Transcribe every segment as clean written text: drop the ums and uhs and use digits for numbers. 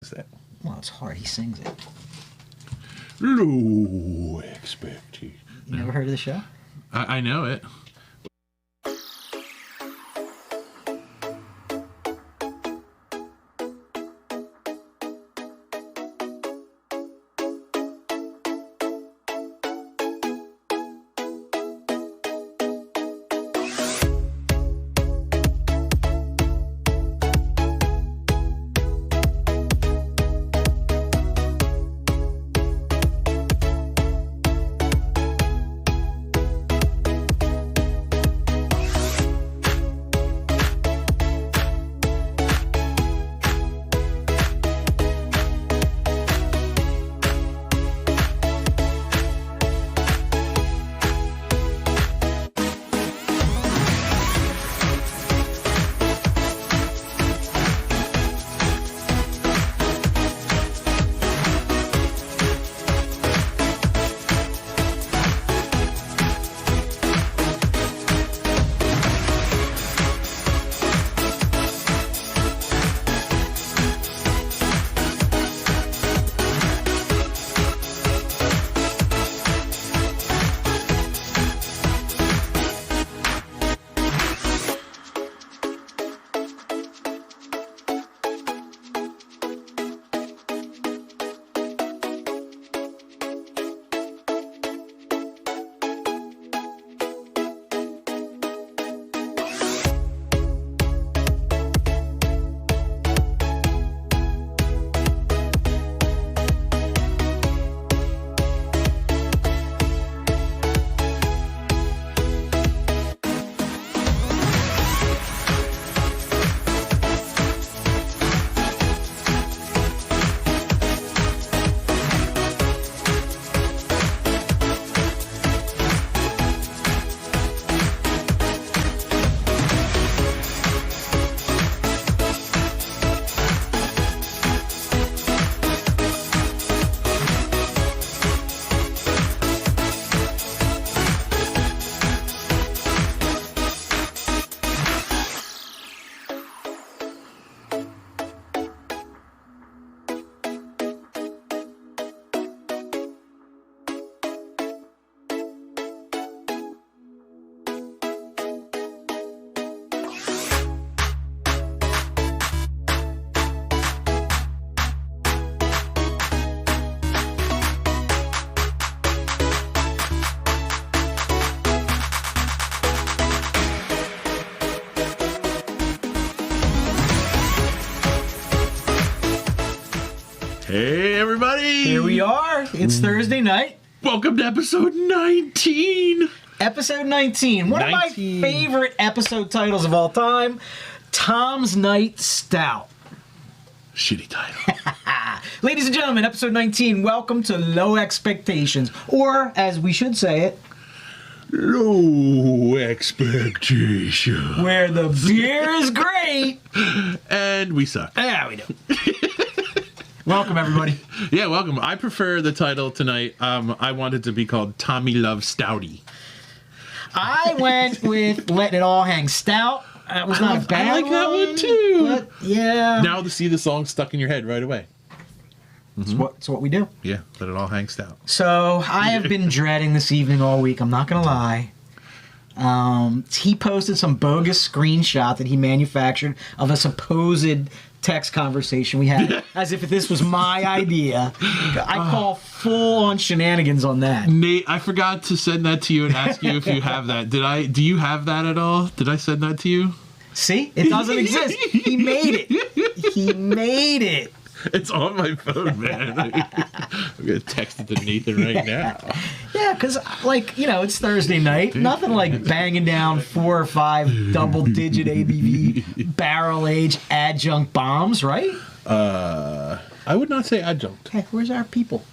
Is that? Well, it's hard. He sings it. Low expectation. You never heard of the show? I know it. Hey, everybody! Here we are. It's Thursday night. Welcome to episode 19. Episode 19. One of my favorite episode titles of all time. Tom's Night Stout. Shitty title. Ladies and gentlemen, episode 19. Welcome to Low Expectations. Or, as we should say it, Low expectation. where the beer is great. And we suck. Yeah, we do. Welcome, everybody. Yeah, welcome. I prefer the title tonight. I want it to be called Tommy Loves Stouty. I went with Letting It All Hang Stout. That was not a bad I like that one too. But, yeah. Now to see the song stuck in your head right away. It's what we do. Yeah, Let It All Hang Stout. So, I have been dreading this evening all week. I'm not going to lie. He posted some bogus screenshot that he manufactured of a supposed text conversation we had, as if this was my idea. I call full-on shenanigans on that. Nate, I forgot to send that to you and ask you if you have that. Do you have that at all? Did I send that to you? See? It doesn't exist. He made it. He made it. It's on my phone, man. I'm going to text it to Nathan right now. Yeah, because, it's Thursday night. Nothing like banging down 4 or 5 double-digit ABV barrel-aged adjunct bombs, right? I would not say adjunct. Hey, where's our people?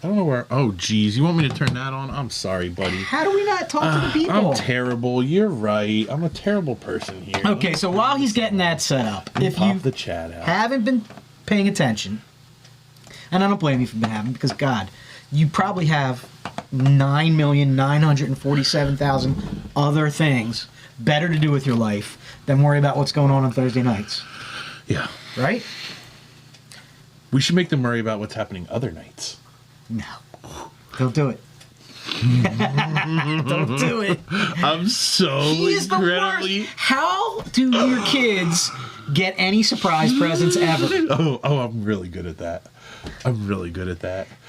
I don't know where. Oh, geez. You want me to turn that on? I'm sorry, buddy. How do we not talk to the people? I'm terrible. You're right. I'm a terrible person here. Okay, so while he's getting that set up, if you the chat out. haven't been paying attention, and I don't blame you for having, because God, you probably have 9,947,000 other things better to do with your life than worry about what's going on Thursday nights. Yeah. Right? We should make them worry about what's happening other nights. No. Don't do it. Don't do it. I'm so He's incredibly... the worst. How do your kids get any surprise presents ever? Oh, I'm really good at that.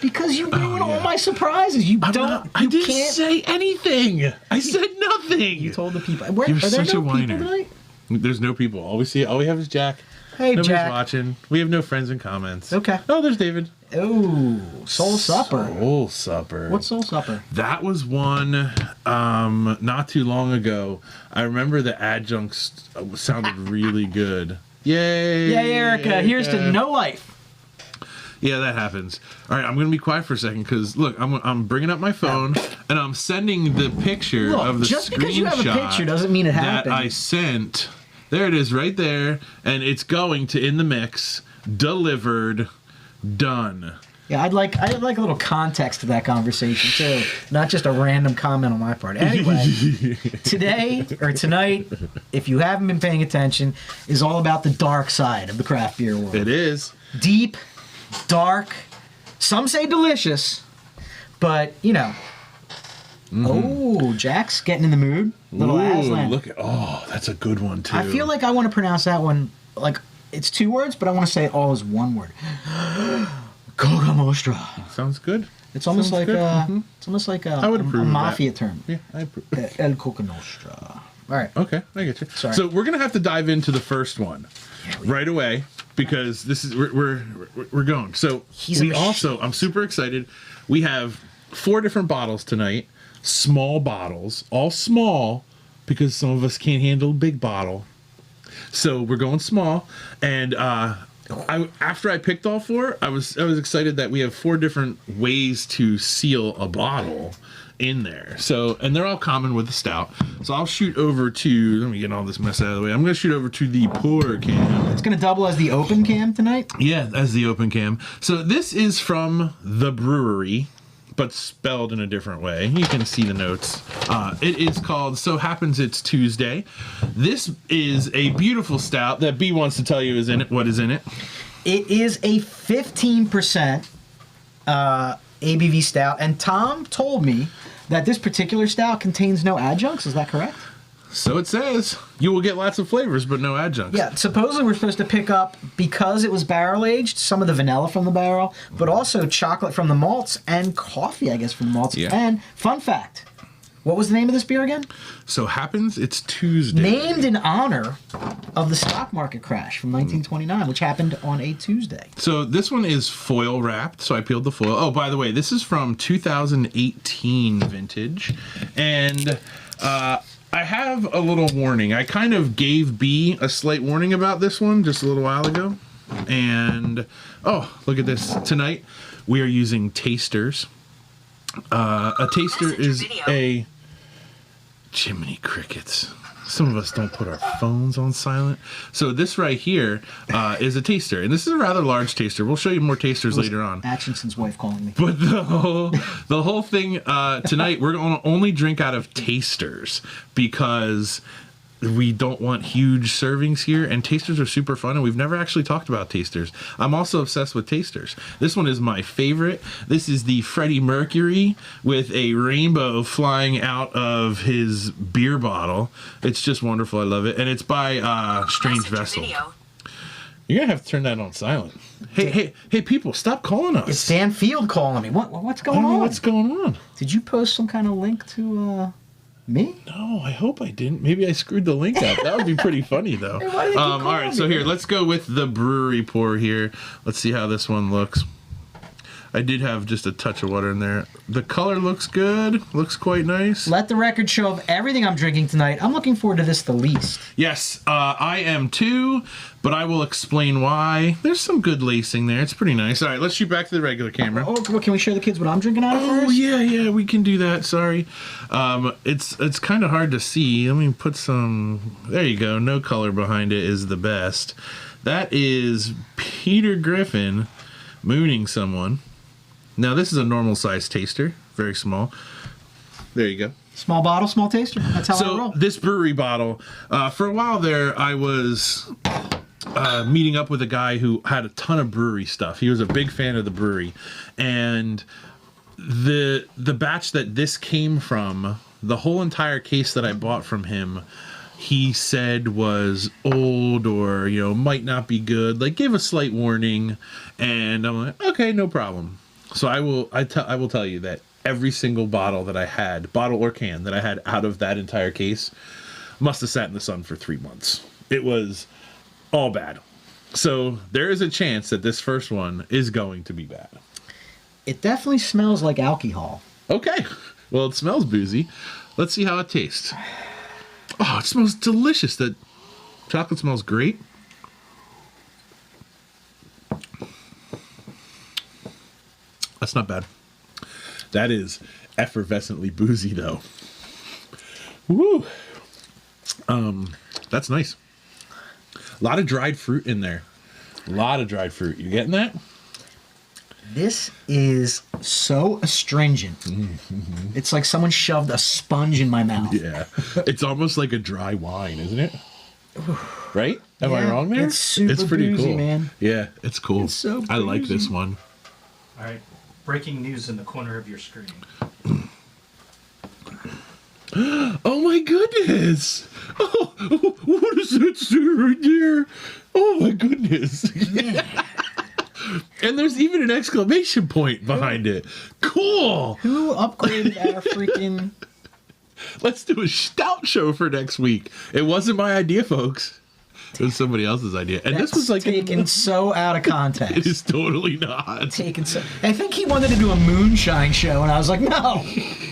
Because you ruin all my surprises. I didn't say anything. I said nothing. You told the people. You're Are there such no a whiner. people tonight? There's no people. All we have is Jack. Hey, Nobody's Jack. watching. We have no friends in comments. Okay. Oh, there's David. Oh, Soul Supper. Soul Supper. What's Soul Supper? That was one not too long ago. I remember the adjuncts sounded really good. Yay! Yay, Erica. Here's to no life. Yeah, that happens. All right, I'm going to be quiet for a second because, look, I'm bringing up my phone and I'm sending the picture of the just because you have a screenshot picture doesn't mean it that happened. I sent. There it is right there, and it's going to In the Mix, delivered, done. Yeah, I'd like a little context to that conversation too, not just a random comment on my part. Anyway, tonight, if you haven't been paying attention, is all about the dark side of the craft beer world. It is. Deep, dark, some say delicious, but you know. Mm-hmm. Oh, Jack's getting in the mood. Little Aslan. That's a good one too. I feel like I want to pronounce that one like it's 2 words, but I want to say it all as 1 word. Kogamostra. Sounds good. It's almost like it's almost like a mafia term. Yeah, I approve. El Kogamostra. All right. Okay, I get you. Sorry. So we're gonna have to dive into the first one right away because this is we're going. So I'm super excited. We have 4 different bottles tonight. Small bottles, all small because some of us can't handle a big bottle. So we're going small, and after I picked all 4, I was excited that we have 4 different ways to seal a bottle in there. So, and they're all common with the stout. So I'll shoot over to, let me get all this mess out of the way. I'm going to shoot over to the pour cam. It's going to double as the open cam tonight? Yeah, as the open cam. So this is from the Bruery, but spelled in a different way. You can see the notes. It is called So Happens It's Tuesday. This is a beautiful stout that B wants to tell you is in it. What is in it? It is a 15% ABV stout, and Tom told me that this particular stout contains no adjuncts. Is that correct? So it says. You will get lots of flavors, but no adjuncts. Yeah, supposedly we're supposed to pick up, because it was barrel-aged, some of the vanilla from the barrel, but also chocolate from the malts and coffee, I guess, from the malts. Yeah. And, fun fact, what was the name of this beer again? So Happens It's Tuesday. Named in honor of the stock market crash from 1929, which happened on a Tuesday. So this one is foil wrapped, so I peeled the foil. Oh, by the way, this is from 2018 vintage, and I have a little warning. I kind of gave B a slight warning about this one just a little while ago. And, oh, look at this. Tonight, we are using tasters. A taster is a... Jiminy Crickets. Some of us don't put our phones on silent. So this right here is a taster. And this is a rather large taster. We'll show you more tasters later on. Atchinson's wife calling me. But the whole thing tonight, we're going to only drink out of tasters because we don't want huge servings here, and tasters are super fun, and we've never actually talked about tasters. I'm also obsessed with tasters. This one is my favorite. This is the Freddie Mercury with a rainbow flying out of his beer bottle. It's just wonderful. I love it. And it's by Strange Vessel. You're going to have to turn that on silent. Hey, people, stop calling us. It's Dan Field calling me. What's going on? What's going on? Did you post some kind of link to me? No, I hope I didn't. Maybe I screwed the link up. That would be pretty funny, though. Hey, why did you all right, so here, let's go with the Bruery pour here. Let's see how this one looks. I did have just a touch of water in there. The color looks good. Looks quite nice. Let the record show of everything I'm drinking tonight. I'm looking forward to this the least. Yes, I am too, but I will explain why. There's some good lacing there. It's pretty nice. All right, let's shoot back to the regular camera. Oh, can we show the kids what I'm drinking out of first? Oh, yeah, we can do that. Sorry. It's kind of hard to see. Let me put some... There you go. No color behind it is the best. That is Peter Griffin mooning someone. Now, this is a normal size taster, very small. There you go. Small bottle, small taster. That's how I roll. So, this Bruery bottle, for a while there, I was meeting up with a guy who had a ton of brewery stuff. He was a big fan of the brewery, and the batch that this came from, the whole entire case that I bought from him, he said was old or, might not be good. Like, give a slight warning. And I'm like, okay, no problem. So I will tell you that every single bottle or can that I had out of that entire case must have sat in the sun for 3 months. It was all bad. So there is a chance that this first one is going to be bad. It definitely smells like alcohol. Okay. Well, it smells boozy. Let's see how it tastes. Oh, it smells delicious. That chocolate smells great. That's not bad. That is effervescently boozy, though. Woo! That's nice. A lot of dried fruit in there. A lot of dried fruit. You getting that? This is so astringent. Mm-hmm. It's like someone shoved a sponge in my mouth. Yeah. It's almost like a dry wine, isn't it? Right? Am I wrong there? It's super pretty boozy, cool, man. Yeah, it's cool. It's so I like boozy. this one. All right. Breaking news in the corner of your screen. Oh my goodness! Oh, what does that say right there? Oh my goodness! And there's even an exclamation point behind it. Cool! Who upgraded our freaking... Let's do a stout show for next week. It wasn't my idea, folks. It was somebody else's idea. And this was like taken so out of context. It is totally not. Taken so... I think he wanted to do a moonshine show, and I was like, no,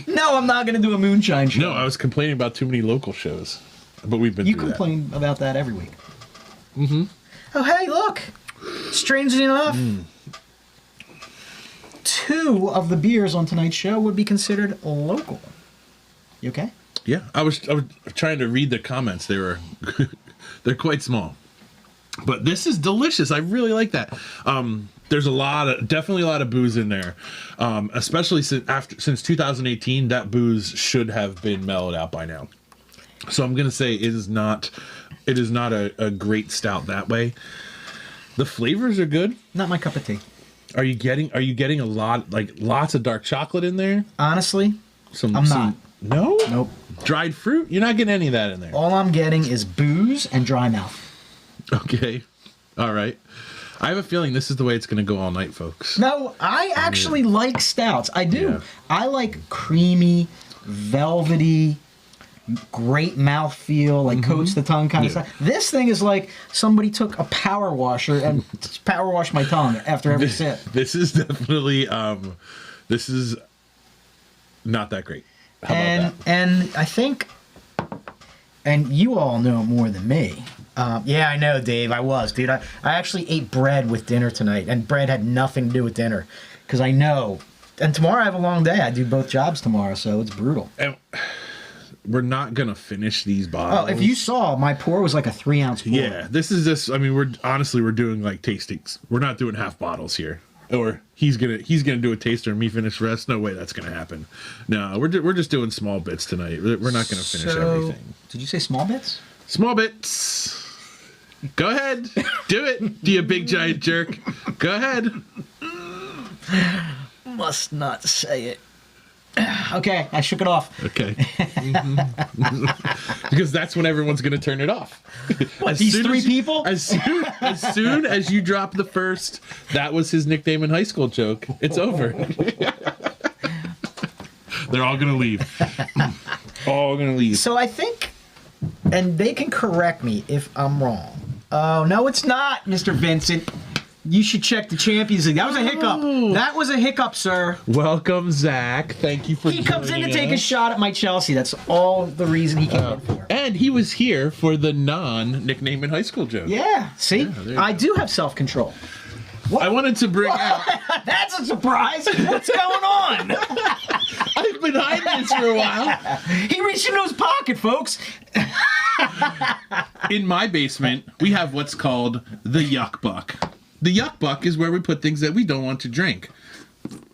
I'm not going to do a moonshine show. No, I was complaining about too many local shows. But we've been You through complain about that every week. Mm-hmm. Oh, hey, look. Strangely enough, 2 of the beers on tonight's show would be considered local. You okay? Yeah, I was trying to read the comments. They're quite small, but this is delicious. I really like that. There's definitely a lot of booze in there, especially since 2018. That booze should have been mellowed out by now. So I'm gonna say it is not a great stout that way. The flavors are good. Not my cup of tea. Are you getting a lot, like lots of dark chocolate in there? Honestly, I'm not. No? Nope. Dried fruit? You're not getting any of that in there. All I'm getting is booze and dry mouth. Okay. All right. I have a feeling this is the way it's going to go all night, folks. No, I actually like stouts. I do. Yeah. I like creamy, velvety, great mouthfeel, like coats the tongue kind of stuff. This thing is like somebody took a power washer and power washed my tongue after every sip. This is definitely this is not that great. How about that? And I think, and you all know more than me. Yeah, I know, Dave. I was, dude. I actually ate bread with dinner tonight, and bread had nothing to do with dinner, because I know. And tomorrow I have a long day. I do both jobs tomorrow, so it's brutal. And we're not gonna finish these bottles. Oh, if you saw, my pour was like a 3-ounce pour. Yeah, this is this. I mean, we're doing like tastings. We're not doing half bottles here. Or he's gonna do a taster and me finish the rest. No way that's gonna happen. No, we're just doing small bits tonight. We're not gonna finish everything. Did you say small bits? Small bits. Go ahead, do it. You big giant jerk. Go ahead. Must not say it. Okay, I shook it off. Okay. Because that's when everyone's gonna turn it off. What, these 3 people? As soon as you drop the first, that was his nickname in high school joke. It's over. They're all gonna leave. All gonna leave. So I think, and they can correct me if I'm wrong. Oh, no, it's not, Mr. Vincent. You should check the Champions League. That was a hiccup. That was a hiccup, sir. Welcome, Zach. Thank you for He comes in to joining take a us. shot at my Chelsea. That's all the reason he came in for. And he was here for the non-nickname in high school joke. Yeah, see? there you I go. do have self-control. I wanted to bring out... That's a surprise. What's going on? I've been hiding this for a while. He reached into his pocket, folks. In my basement, we have what's called the Yuck Buck. The Yuck Buck is where we put things that we don't want to drink.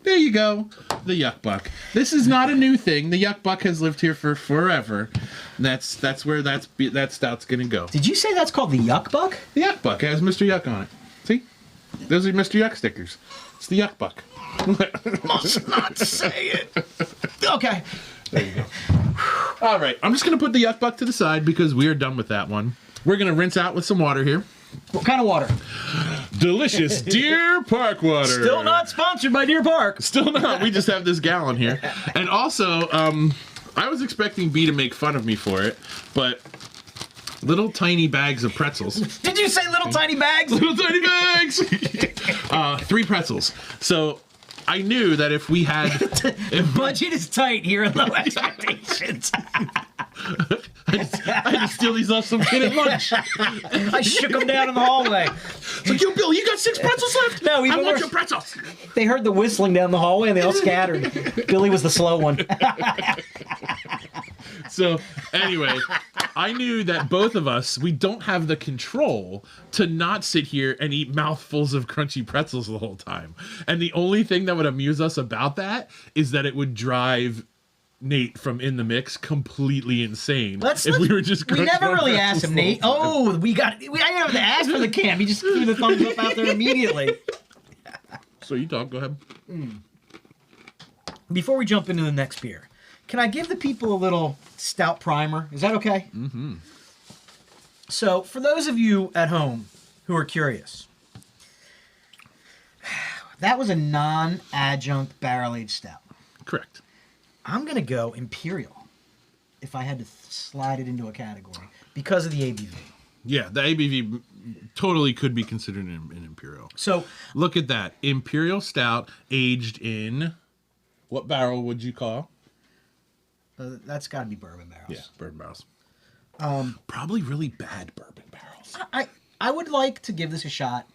There you go. The Yuck Buck. This is not a new thing. The Yuck Buck has lived here for forever. That's where that stout's gonna go. Did you say that's called the Yuck Buck? The Yuck Buck. It has Mr. Yuck on it. See? Those are Mr. Yuck stickers. It's the Yuck Buck. Must not say it. Okay. There you go. All right. I'm just gonna put the Yuck Buck to the side because we are done with that one. We're gonna rinse out with some water here. What kind of water? Delicious Deer Park water. Still not sponsored by Deer Park. Still not. We just have this gallon here. And also, I was expecting B to make fun of me for it, but little tiny bags of pretzels. Did you say little tiny bags? Little tiny bags! 3 pretzels. So I knew that if we had... The budget is tight here and low expectations. I had to steal these off some kid at lunch. I shook them down in the hallway. It's like, yo, Bill, you got 6 pretzels left? No, I want your pretzels. They heard the whistling down the hallway and they all scattered. Billy was the slow one. So, anyway, I knew that both of us, we don't have the control to not sit here and eat mouthfuls of crunchy pretzels the whole time. And the only thing that would amuse us about that is that it would drive Nate from In the Mix completely insane. We were just we never really asked him, Nate. Oh, I didn't have to ask for the cam. He just threw the thumbs up out there immediately. So you talk, go ahead. Before we jump into the next beer, can I give the people a little Stout Primer? Is that okay? Mm-hmm. So, for those of you at home who are curious, that was a non-adjunct barrel-aged stout. Correct. I'm going to go Imperial if I had to slide it into a category because of the ABV. Yeah, the ABV totally could be considered an Imperial. So, look at that. Imperial Stout aged in... What barrel would you call? That's got to be bourbon barrels. Yeah, bourbon barrels. Probably really bad bourbon barrels. I would like to give this a shot.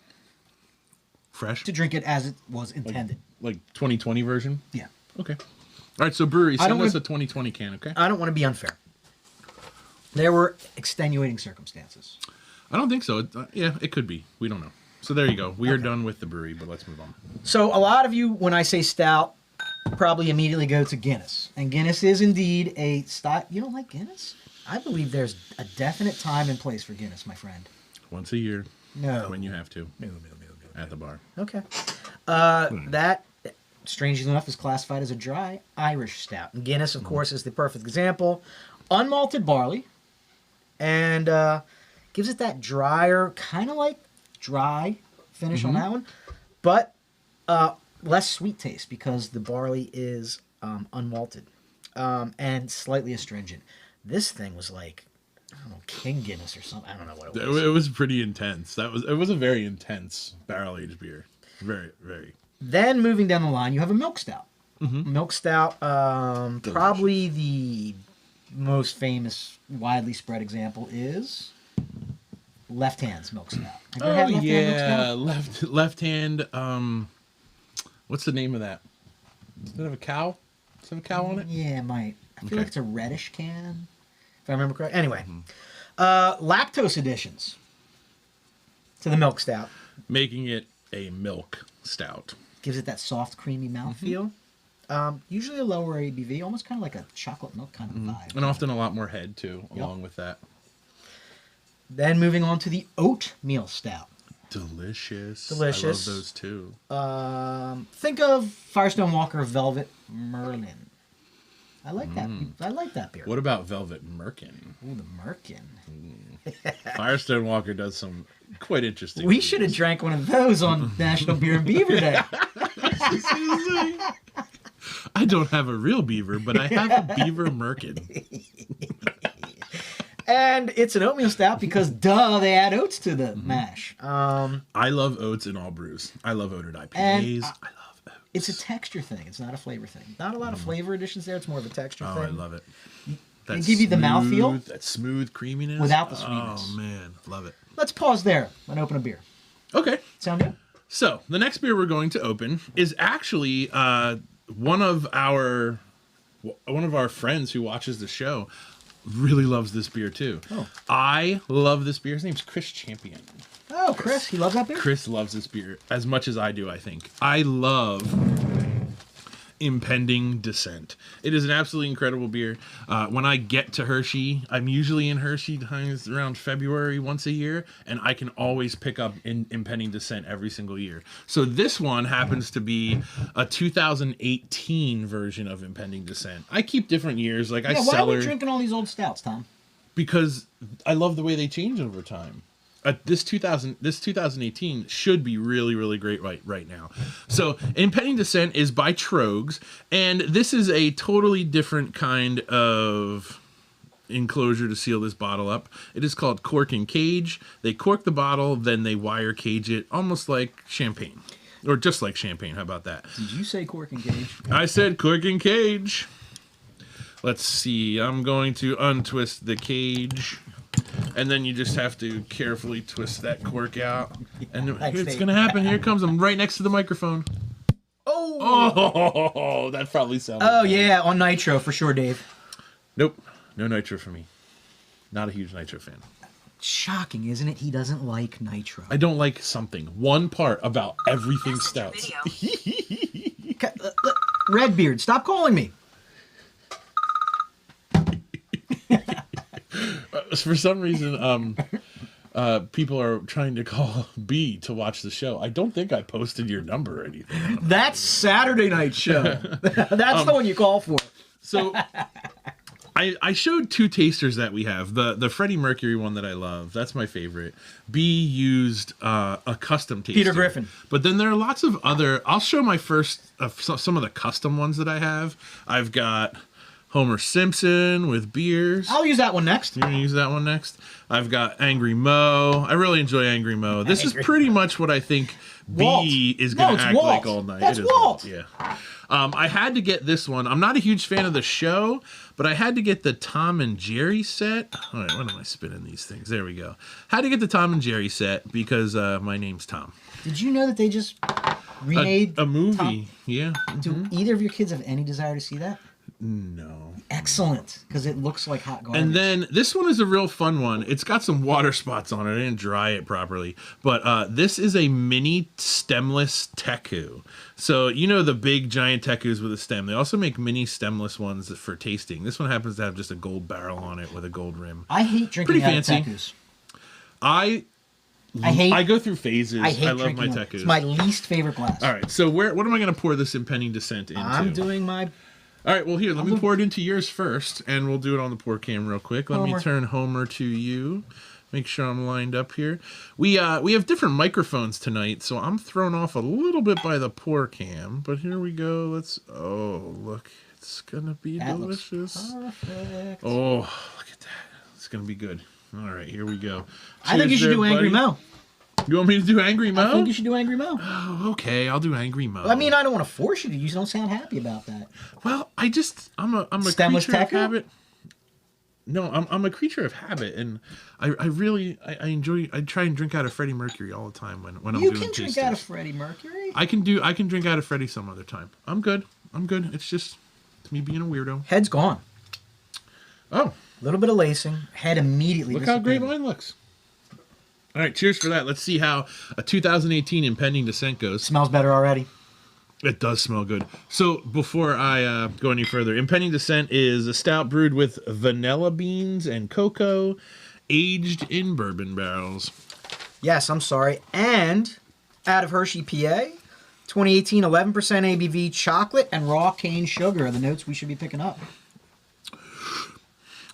Fresh? To drink it as it was intended. Like 2020 version? Yeah. Okay. All right, so Bruery, send us a 2020 can, okay? I don't want to be unfair. There were extenuating circumstances. I don't think so. Yeah, it could be. We don't know. So there you go. We are done with the Bruery, but let's move on. So a lot of you, when I say stout, probably immediately go to Guinness. And Guinness is indeed a stout. You don't like Guinness? I believe there's a definite time and place for Guinness, my friend. Once a year. No. When you have to. No. At the bar. Okay. That, strangely enough, is classified as a dry Irish stout. And Guinness, of course, is the perfect example. Unmalted barley. And gives it that drier, kind of like dry finish on that one. But less sweet taste because the barley is unmalted. And slightly astringent. This thing was like, I don't know, King Guinness or something. I don't know what it was. It was pretty intense. It was a very intense barrel-aged beer. Very, very. Then moving down the line, you have a milk stout. Milk stout, probably the most famous, widely spread example is Left Hand's milk stout. Have you ever had Left Hand milk stout? Left Hand. What's the name of that? Does it have a cow? Does it have a cow on it? Yeah, it might. I feel like it's a reddish can, if I remember correctly. Anyway, lactose additions to the milk stout. Making it a milk stout. Gives it that soft, creamy mouthfeel. Usually a lower ABV, almost kind of like a chocolate milk kind of vibe. And often a lot more head, too, along with that. Then moving on to the oatmeal stout. Delicious. I love those, too. Think of Firestone Walker Velvet Merlin. I like that. I like that beer. What about Velvet Merkin? Ooh, the Merkin. Firestone Walker does some quite interesting We should have drank one of those on National Beer and Beaver Day. I don't have a real beaver, but I have a beaver Merkin. And it's an oatmeal stout because, duh, they add oats to the mash. I love oats in all brews. I love oated IPAs. I love oats. It's a texture thing. It's not a flavor thing. Not a lot of flavor additions there. It's more of a texture thing. Oh, I love it. They give you the mouthfeel. That smooth creaminess. Without the sweetness. Oh, man. Love it. Let's pause there and open a beer. Okay. Sound good? So, the next beer we're going to open is actually one of our friends who watches the show really loves this beer, too. Oh. I love this beer. His name's Chris Champion. Oh, Chris, he loves that beer? Chris loves this beer as much as I do, I think. I love Impending Descent. It is an absolutely incredible beer. When I get to Hershey, I'm usually in Hershey times around February once a year, and I can always pick up Impending Descent every single year. So this one happens to be a 2018 version of Impending Descent. I keep different years. Like I why sell are we drinking all these old stouts, Tom? because I love the way they change over time. This 2018 should be really, really great right now. So, Impending Descent is by Troegs, and this is a totally different kind of enclosure to seal this bottle up. It is called cork and cage. They cork the bottle, then they wire cage it, almost like champagne. Or just like champagne, how about that? Did you say cork and cage? I said cork and cage. Let's see, I'm going to untwist the cage. And then you just have to carefully twist that cork out. And it's going to happen. Here it comes. I'm right next to the microphone. Oh, that probably sounds. Oh, yeah, on Nitro for sure, Dave. Nope. No Nitro for me. Not a huge Nitro fan. Shocking, isn't it? He doesn't like Nitro. I don't like something. One part about everything Stouts. Redbeard, stop calling me. For some reason, people are trying to call B to watch the show. I don't think I posted your number or anything. That's Saturday night show. That's the one you call for. So I showed two tasters that we have. The Freddie Mercury one that I love. That's my favorite. B used a custom taster. Peter Griffin. But then there are lots of other. I'll show my first some of the custom ones that I have. I've got Homer Simpson with beers. I'll use that one next. You're going to use that one next? I've got Angry Mo. I really enjoy Angry Mo. This is pretty much what I think B is going to act like all night. That's Walt. Yeah. I had to get this one. I'm not a huge fan of the show, but I had to get the Tom and Jerry set. All right, when am I spinning these things? There we go. Had to get the Tom and Jerry set because my name's Tom. Did you know that they just remade a movie? Tom? Yeah. Do either of your kids have any desire to see that? No. Excellent, because it looks like hot garbage. And then this one is a real fun one. It's got some water spots on it. I didn't dry it properly. But this is a mini stemless Taku. So, you know the big giant Takus with a stem. They also make mini stemless ones for tasting. This one happens to have just a gold barrel on it with a gold rim. I hate drinking out of Takus. I go through phases. I love my Takus. It's my least favorite glass. All right, so what am I going to pour this Impending Descent into? I'm doing my... All right, well, here, let me pour it into yours first, and we'll do it on the pour cam real quick. Let me turn Homer to you. Make sure I'm lined up here. We have different microphones tonight, so I'm thrown off a little bit by the pour cam. But here we go. Oh, look. It's going to be delicious. Perfect. Oh, look at that. It's going to be good. All right, here we go. I think you should do Angry Mo. You want me to do Angry Mo? I think you should do Angry Mo. Oh, okay, I'll do Angry Mo. I mean, I don't want to force you to. You don't sound happy about that. Well, I'm a Stemless creature Taku? of habit. No, I'm a creature of habit, and I enjoy. I try and drink out of Freddie Mercury all the time when I'm doing You tasters. can drink out of Freddie Mercury. I can drink out of Freddie some other time. I'm good. It's just me being a weirdo. Head's gone. Oh, a little bit of lacing. Head immediately. Look how great mine looks. All right, cheers for that. Let's see how a 2018 Impending Descent goes. Smells better already. It does smell good. So before I go any further, Impending Descent is a stout brewed with vanilla beans and cocoa, aged in bourbon barrels. Yes, I'm sorry. And out of Hershey, PA, 2018, 11% ABV, chocolate and raw cane sugar are the notes we should be picking up.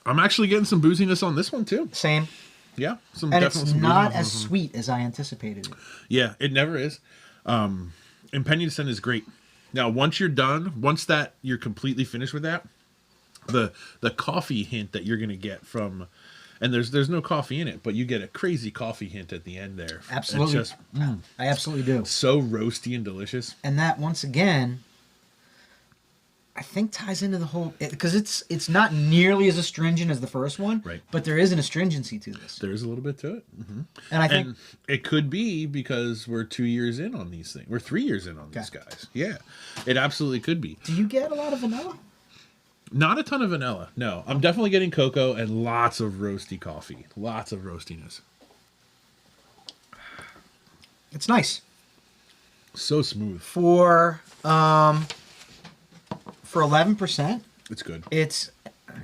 I'm actually getting some booziness on this one too. Same. Yeah, and it's not as sweet as I anticipated it. Yeah, it never is. Impending Descent is great. Now, once you're done, that you're completely finished with that, the coffee hint that you're gonna get from, and there's no coffee in it, but you get a crazy coffee hint at the end there. Absolutely, I absolutely do. So roasty and delicious. And that once again, I think ties into the whole, because it's not nearly as astringent as the first one, right? But there is an astringency to this. There is a little bit to it, and I think it could be because we're 2 years in on these things. We're 3 years in on these guys. Yeah, it absolutely could be. Do you get a lot of vanilla? Not a ton of vanilla. No, I'm definitely getting cocoa and lots of roasty coffee. Lots of roastiness. It's nice. So smooth. For For 11%, It's good. it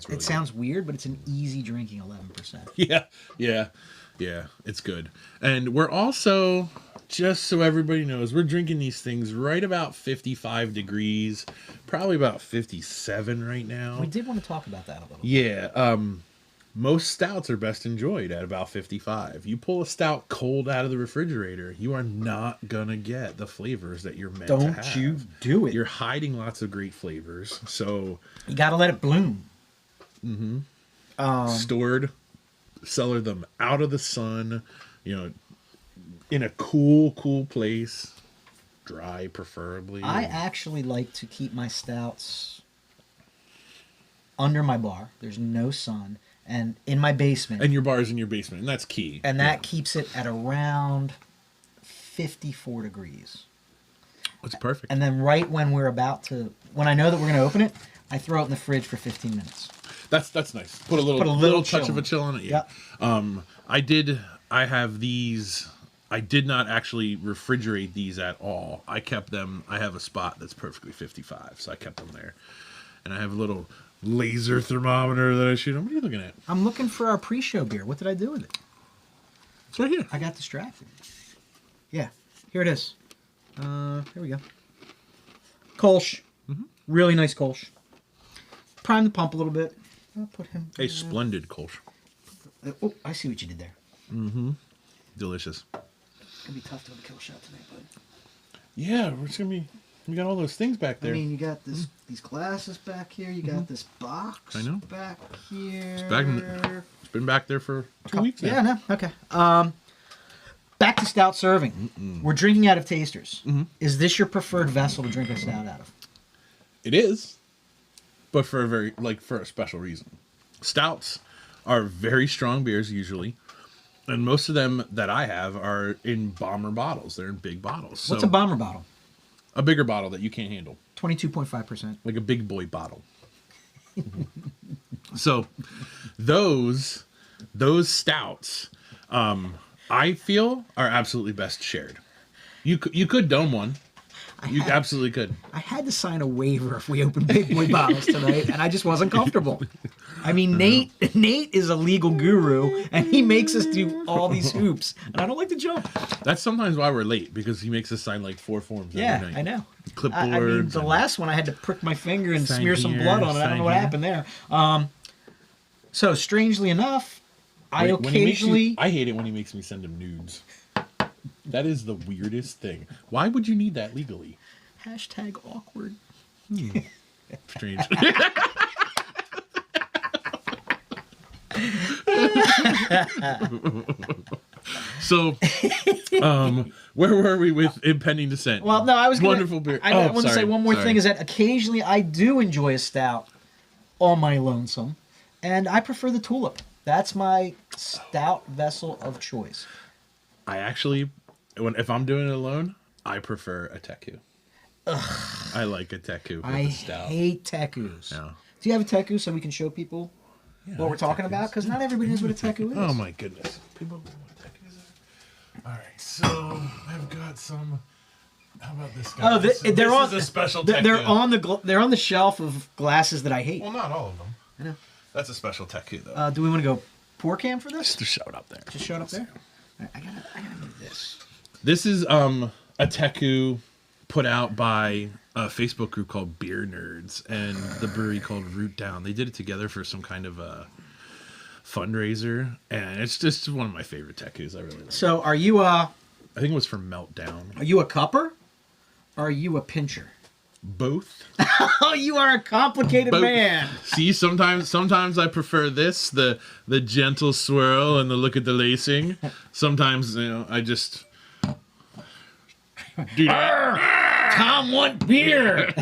really sounds weird, but it's an easy drinking 11%. Yeah. It's good. And we're also, just so everybody knows, we're drinking these things right about 55 degrees, probably about 57 right now. We did want to talk about that a little. Yeah. Most stouts are best enjoyed at about 55. You pull a stout cold out of the refrigerator, you are not gonna get the flavors that you're meant to have. Don't you do it. You're hiding lots of great flavors. So You got to let it bloom. stored, cellar them out of the sun, in a cool place, dry preferably. I actually like to keep my stouts under my bar. There's no sun. And in my basement. And your bar is in your basement, and that's key. And that keeps it at around 54 degrees. That's perfect. And then right when when I know that we're going to open it, I throw it in the fridge for 15 minutes. That's nice. Put a little touch of a chill on it. Yeah. Yep. I have these. I did not actually refrigerate these at all. I kept them. I have a spot that's perfectly 55, so I kept them there. And I have a little laser thermometer that I shoot on. What are you looking at? I'm looking for our pre-show beer. What did I do with it? It's right here. I got distracted. Yeah, here it is. Here we go. Kolsch. Really nice Kolsch. Prime the pump a little bit. I'll put him. A splendid Kolsch. Oh, I see what you did there. Delicious. It's gonna be tough doing a kill shot tonight, bud. Yeah, it's gonna be. We got all those things back there. I mean, you got these glasses back here. You got this box. I know. Back here. It's been back there for 2 weeks now. Yeah, no, okay. Back to stout serving. We're drinking out of tasters. Is this your preferred vessel to drink a stout out of? It is, but for a special reason. Stouts are very strong beers usually, and most of them that I have are in bomber bottles. They're in big bottles. What's a bomber bottle? A bigger bottle that you can't handle. 22.5%. Like a big boy bottle. So those stouts, I feel are absolutely best shared. You could dome one. You absolutely could. I had to sign a waiver if we opened big boy bottles tonight, and I just wasn't comfortable. I mean, Nate is a legal guru, and he makes us do all these hoops, and I don't like to jump. That's sometimes why we're late, because he makes us sign like 4 forms every night. I know. Clipboards. I mean, the last one I had to prick my finger and smear some blood on it. I don't know what happened there. So strangely enough, I occasionally. I hate it when he makes me send him nudes. That is the weirdest thing. Why would you need that legally? Hashtag awkward. Strange. So, where were we with Impending Descent? Well, no, I was gonna, wonderful beer. I want to say one more thing is that occasionally I do enjoy a stout on my lonesome, and I prefer the tulip. That's my stout vessel of choice. I actually, if I'm doing it alone, I prefer a Taku. I like a Taku with a stout. I hate Takus. Yeah. Do you have a Taku so we can show people what we're talking about? Because not everybody knows what a Taku is. Oh my goodness. People know what Takus are. All right, so I've got some. How about this guy? Oh, they're on a special. They're on the shelf of glasses that I hate. Well, not all of them. I know. That's a special Taku though. Do we want to go pour cam for this? Just show it up there. Just show it up there. All right, I gotta move this. This is a Taku put out by a Facebook group called Beer Nerds and the brewery called Root Down. They did it together for some kind of a fundraiser, and it's just one of my favorite Takus. I really like. So, are you I think it was for Meltdown. Are you a cupper? Or are you a pincher? Both. Oh, you are a complicated man. See, sometimes I prefer this, the gentle swirl and the look at the lacing. Sometimes, I just do that. Tom want beer.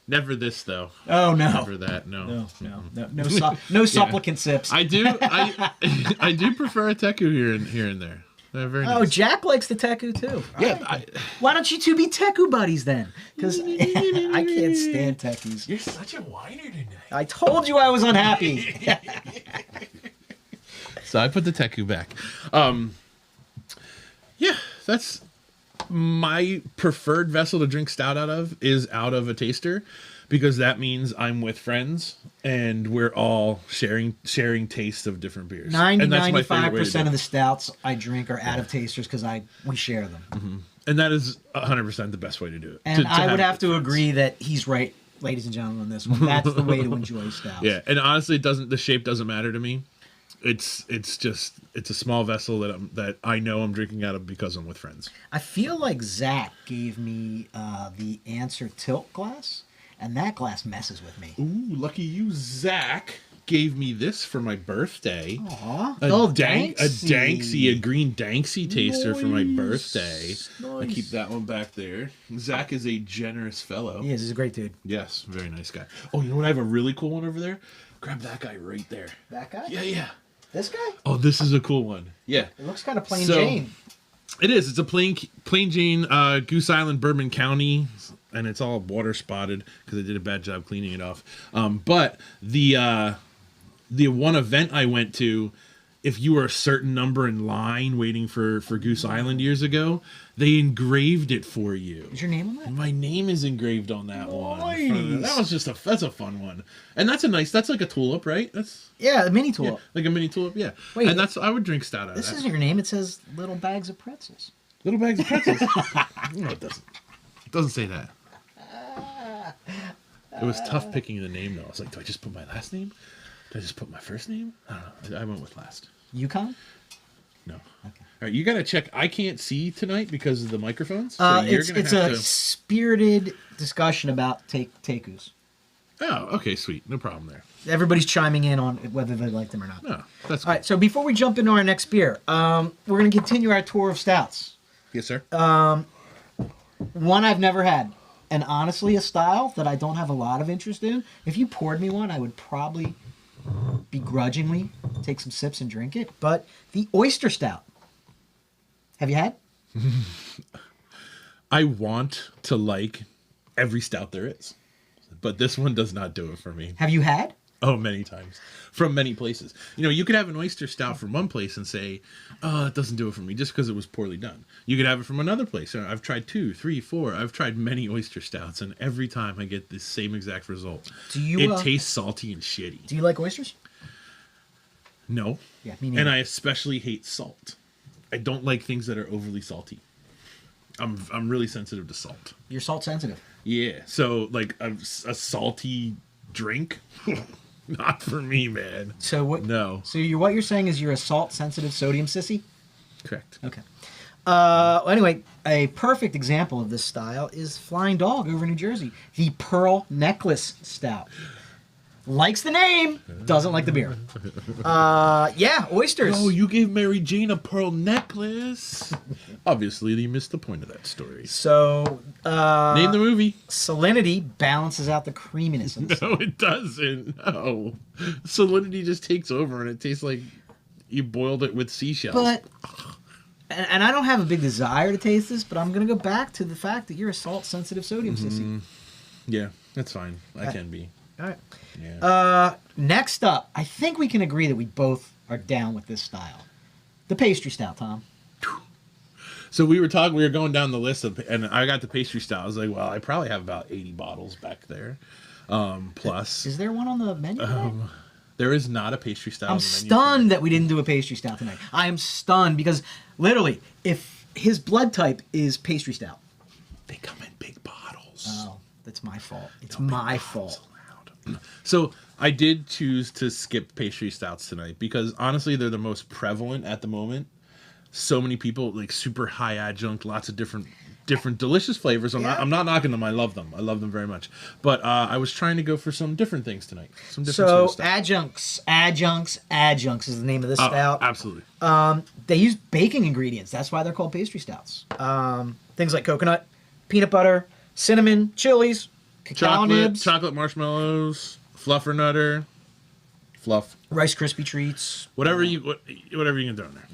Never this though. Oh no. Never that. No supplicant sips. I do prefer a Taku here and there. They're very nice. Oh, Jack likes the Taku too. Yeah. Right. Why don't you two be Taku buddies then? Because I can't stand Takus. You're such a whiner tonight. I told you I was unhappy. So I put the Taku back. Yeah, that's my preferred vessel to drink stout out of is out of a taster, because that means I'm with friends and we're all sharing tastes of different beers. 95% of the stouts I drink are out of tasters because we share them. Mm-hmm. And that is 100% the best way to do it. And I would have to agree that he's right, ladies and gentlemen, on this one. That's the way to enjoy stouts. Yeah, and honestly, the shape doesn't matter to me. It's a small vessel that I know I'm drinking out of because I'm with friends. I feel like Zach gave me the Answer Tilt glass, and that glass messes with me. Ooh, lucky you, Zach gave me this for my birthday. Aww. A green Danksy taster for my birthday. Nice. I keep that one back there. Zach is a generous fellow. He is. He's a great dude. Yes, very nice guy. Oh, you know what? I have a really cool one over there. Grab that guy right there. That guy? Yeah. This guy? Oh, this is a cool one. Yeah. It looks kind of plain Jane. It is. It's a plain Jane Goose Island, Bourbon County, and it's all water spotted because I did a bad job cleaning it off. But the one event I went to, if you were a certain number in line waiting for Goose Island years ago, they engraved it for you. Is your name on that? My name is engraved on that one. Nice. That was that's a fun one. And that's like a tulip, right? A mini tulip. Yeah, like a mini tulip, yeah. Wait, and I would drink stout out of that. This isn't your name. It says Little Bags of Pretzels. Little Bags of Pretzels. No, it doesn't. It doesn't say that. It was tough picking the name, though. I was like, do I just put my last name? Do I just put my first name? I don't know. I went with last. Yukon? No. Okay. All right, you got to check. I can't see tonight because of the microphones. So it's a spirited discussion about Takus. Oh, okay, sweet. No problem there. Everybody's chiming in on whether they like them or not. No, that's cool. All right, so before we jump into our next beer, we're going to continue our tour of stouts. Yes, sir. One I've never had, and honestly a style that I don't have a lot of interest in. If you poured me one, I would probably begrudgingly take some sips and drink it. But the Oyster Stout. Have you had? I want to like every stout there is, but this one does not do it for me. Have you had? Oh, many times. From many places. You could have an oyster stout from one place and say, oh, it doesn't do it for me just because it was poorly done. You could have it from another place. I've tried 2, 3, 4. I've tried many oyster stouts, and every time I get the same exact result. It tastes salty and shitty. Do you like oysters? No. Yeah, me neither. And I especially hate salt. I don't like things that are overly salty. I'm really sensitive to salt. You're salt sensitive. Yeah. So, like, a salty drink... Not for me, man. So what? No. So what you're saying is you're a salt-sensitive sodium sissy? Correct. Okay. Anyway, a perfect example of this style is Flying Dog over in New Jersey. The Pearl Necklace Stout. Likes the name, doesn't like the beer. Oysters. Oh, you gave Mary Jane a pearl necklace. Obviously, you missed the point of that story. So, name the movie. Salinity balances out the creaminess of the No, it doesn't. No. Salinity just takes over, and it tastes like you boiled it with seashells. But, and I don't have a big desire to taste this, but I'm going to go back to the fact that you're a salt-sensitive sodium sissy. Yeah, that's fine. I can be. All right. Yeah. Next up, I think we can agree that we both are down with this style. The pastry stout, Tom. So we were going down the list and I got the pastry stout. I was like, well, I probably have about 80 bottles back there. Plus. Is there one on the menu? There is not a pastry stout. I'm stunned that we didn't do a pastry stout tonight. I am stunned because literally, if his blood type is pastry stout, they come in big bottles. Oh, that's my fault. It's my fault. So I did choose to skip pastry stouts tonight because honestly they're the most prevalent at the moment. So many people like super high adjunct, lots of different delicious flavors. I'm not knocking them. I love them very much. But I was trying to go for some different things tonight. Some different sort of stuff. Adjuncts is the name of this stout. Absolutely. They use baking ingredients. That's why they're called pastry stouts. Things like coconut, peanut butter, cinnamon, chilies, cacao nibs, chocolate marshmallows, fluffernutter, fluff, Rice Krispie treats, whatever you can throw in there.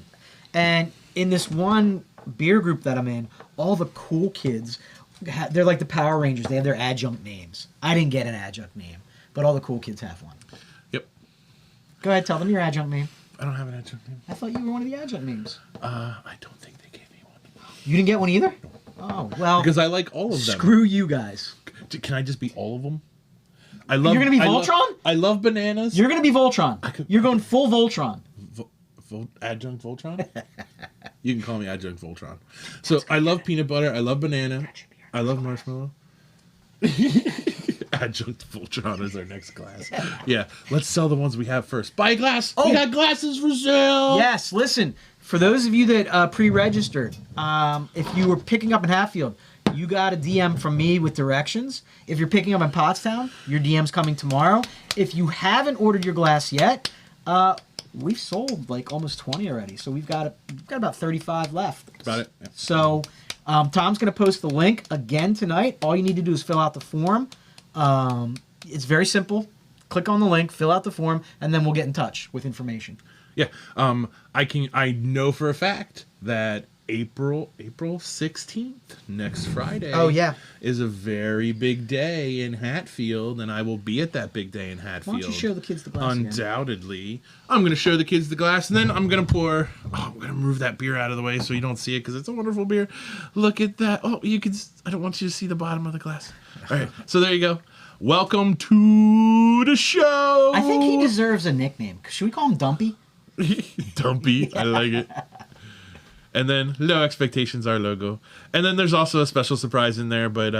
And in this one beer group that I'm in, all the cool kids, they're like the Power Rangers. They have their adjunct names. I didn't get an adjunct name, but all the cool kids have one. Yep. Go ahead, tell them your adjunct name. I don't have an adjunct name. I thought you were one of the adjunct names. I don't think they gave me one. You didn't get one either? Oh, well. Because I like all of them. Screw you guys. Can I just be all of them? I love. You're gonna be Voltron? I love bananas. You're gonna be Voltron. You're going full Voltron. Adjunct Voltron? You can call me Adjunct Voltron. So I love peanut butter. I love banana. I love marshmallow. Adjunct Voltron is our next glass. Yeah, let's sell the ones we have first. Buy a glass. We got glasses for sale. Yes, listen. For those of you that pre-registered, if you were picking up in Hatfield, you got a DM from me with directions. If you're picking up in Pottstown, your DM's coming tomorrow. If you haven't ordered your glass yet, we've sold like almost 20 already. So we've got about 35 left. About it. Yeah. So Tom's going to post the link again tonight. All you need to do is fill out the form. It's very simple. Click on the link, fill out the form, and then we'll get in touch with information. Yeah. I know for a fact that April 16th, next Friday. Oh, yeah. Is a very big day in Hatfield, and I will be at that big day in Hatfield. Why don't you show the kids the glass again? Undoubtedly. I'm going to show the kids the glass, and then I'm going to pour... Oh, I'm going to move that beer out of the way so you don't see it, because it's a wonderful beer. Look at that. Oh, you can... I don't want you to see the bottom of the glass. All right, so there you go. Welcome to the show. I think he deserves a nickname. Should we call him Dumpy? Dumpy. I like it. And then Low Expectations, our logo. And then there's also a special surprise in there, but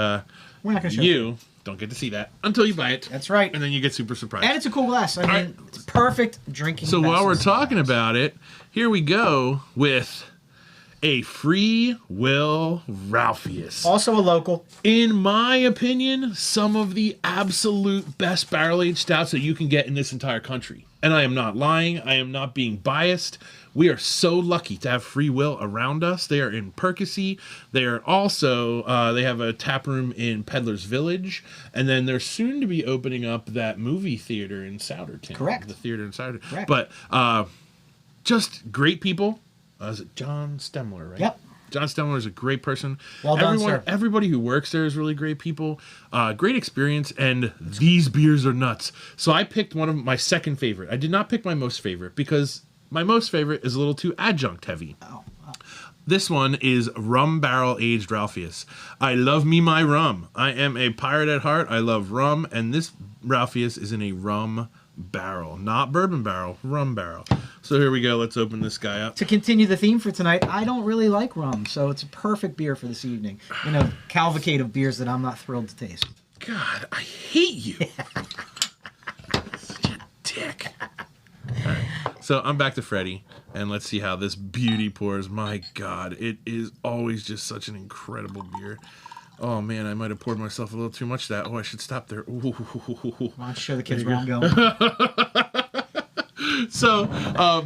We're not gonna show you don't get to see that until you buy it. That's right. And then you get super surprised. And it's a cool glass. I mean, it's perfect drinking. So while we're vessels. talking about it, here we go with a Free Will Ralphius. Also a local. In my opinion, some of the absolute best barrel-aged stouts that you can get in this entire country. And I am not lying. I am not being biased. We are so lucky to have Free Will around us. They are in Perkasie. They are also, they have a tap room in Peddler's Village. And then they're soon to be opening up that movie theater in Souderton. Correct. The theater in Souderton. Correct. But just great people. Is it John Stemler, right? Yep. John Stemler is a great person. Well done, sir. Everybody who works there is really great people. Great experience, and these beers are nuts. So I picked one of my second favorite. I did not pick my most favorite because my most favorite is a little too adjunct heavy. Oh. This one is Rum Barrel Aged Ralphius. I love me my rum. I am a pirate at heart. I love rum, and this Ralphius is in a rum barrel, not bourbon barrel, rum barrel. So here we go. Let's open this guy up. To continue the theme for tonight, I don't really like rum, so it's a perfect beer for this evening. You know, cavalcade of beers that I'm not thrilled to taste. God, I hate you. Such a dick. All right. So I'm back to Freddie, and let's see how this beauty pours. My God, it is always just such an incredible beer. Oh, man, I might have poured myself a little too much of that. Oh, I should stop there. Ooh. Why don't you show the kids where I'm going? So,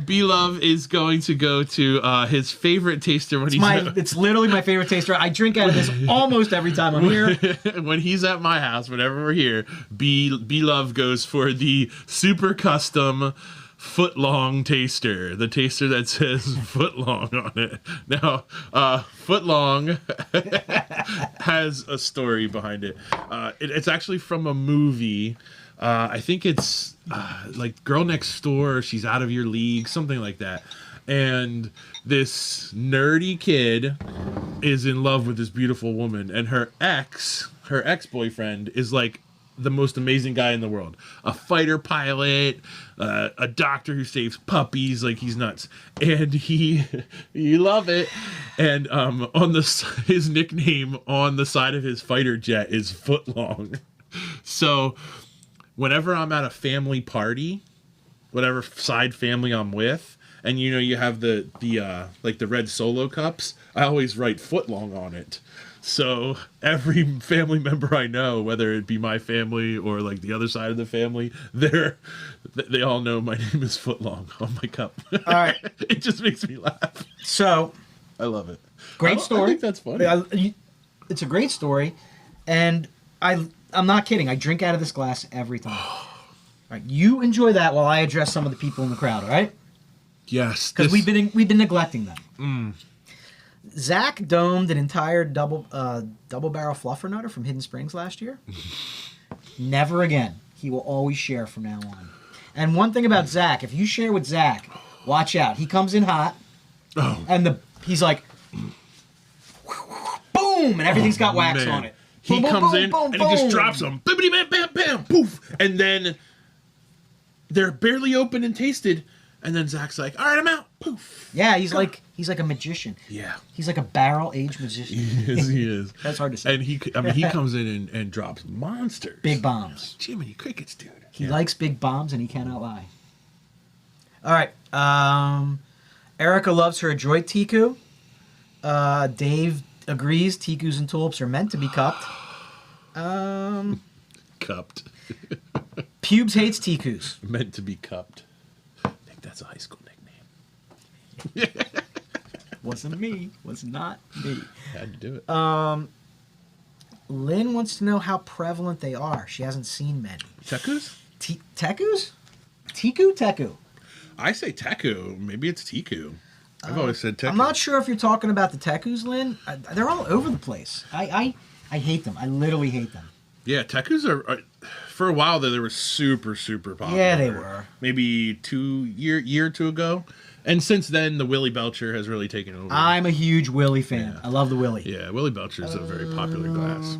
B-Love is going to go to his favorite taster when It's literally my favorite taster. I drink out of this almost every time I'm here. When he's at my house, whenever we're here, B-Love goes for the super custom foot-long taster. The taster that says foot-long on it. Now, foot-long has a story behind it. It's actually from a movie. I think it's like Girl Next Door, She's Out of Your League, something like that. And this nerdy kid is in love with this beautiful woman, and her ex-boyfriend is like the most amazing guy in the world. A fighter pilot, a doctor who saves puppies, like he's nuts. And you love it. And his nickname on the side of his fighter jet is Footlong. So whenever I'm at a family party, whatever side family I'm with, and you have the red Solo cups, I always write Footlong on it. So every family member I know, whether it be my family or like the other side of the family, they all know my name is Footlong on my cup. All right. It just makes me laugh. So, I love it. Great story. I think that's funny. It's a great story, and I'm not kidding. I drink out of this glass every time. All right, you enjoy that while I address some of the people in the crowd. All right? Yes, because we've been neglecting them. Zach domed an entire double barrel fluffernutter from Hidden Springs last year. Never again. He will always share from now on. And one thing about Zach, if you share with Zach, watch out. He comes in hot, and he's like, boom, boom, and everything's got wax man. on it. He Boom, boom, comes boom, in boom, and he just boom. drops them. Bibbidi bam bam bam poof. And then they're barely open and tasted. And then Zach's like, all right, I'm out. Poof. Yeah, he's like a magician. Yeah. He's like a barrel-aged magician. He is. That's hard to say. And he comes in and drops monsters. Big bombs. Jiminy Crickets, dude. He likes big bombs, and he cannot lie. All right. Erica loves her adroit Taku. Dave agrees Takus and tulips are meant to be cupped. Cupped. Pubes hates Takus. Meant to be cupped. I think that's a high school nickname. Wasn't me. Was not me. Had to do it. Lynn wants to know how prevalent they are. She hasn't seen many. Takus? Takus? Taku? I say Taku. Maybe it's Taku. I've always said Taku. I'm not sure if you're talking about the Takus, Lynn. They're all over the place. I hate them. I literally hate them. Yeah, Takus are for a while there, they were super, super popular. Yeah, they were. Maybe year or two ago. And since then, the Willie Belcher has really taken over. I'm a huge Willie fan. Yeah. I love the Willie. Yeah, Willie Belcher is a very popular glass.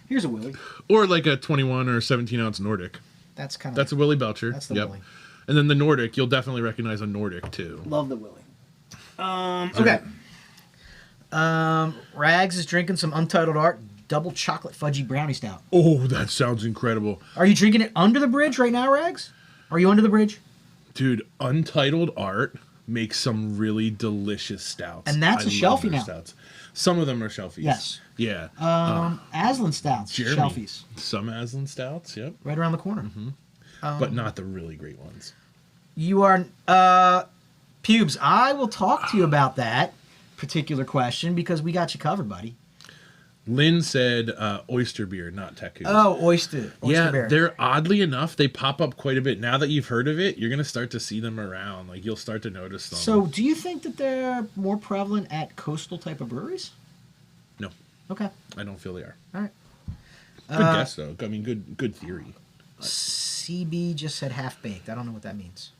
Here's a Willie. Or like a 21 or 17 ounce Nordic. That's kind of. That's a Willie Belcher. That's the Willie. And then the Nordic, you'll definitely recognize a Nordic too. Love the Willie. Okay. Rags is drinking some Untitled Art double chocolate fudgy brownie stout. Oh, that sounds incredible. Are you drinking it under the bridge right now, Rags? Are you under the bridge? Dude, Untitled Art makes some really delicious stouts. And that's a love shelfie their now. Stouts. Some of them are shelfies. Yes. Yeah. Aslan stouts, Jeremy. shelfies, Some Aslan stouts, yep. right around the corner. But not the really great ones. You are Pubes. I will talk to you about that particular question because we got you covered, buddy. Lynn said oyster beer, not Taku. Oh, oyster Yeah, beer. they're oddly enough, they pop up quite a bit. Now that you've heard of it, you're going to start to see them around. Like, you'll start to notice them. So, do you think that they're more prevalent at coastal type of breweries? No, Okay. I don't feel they are. All right. Good guess, though. I mean, good theory. CB just said half baked. I don't know what that means.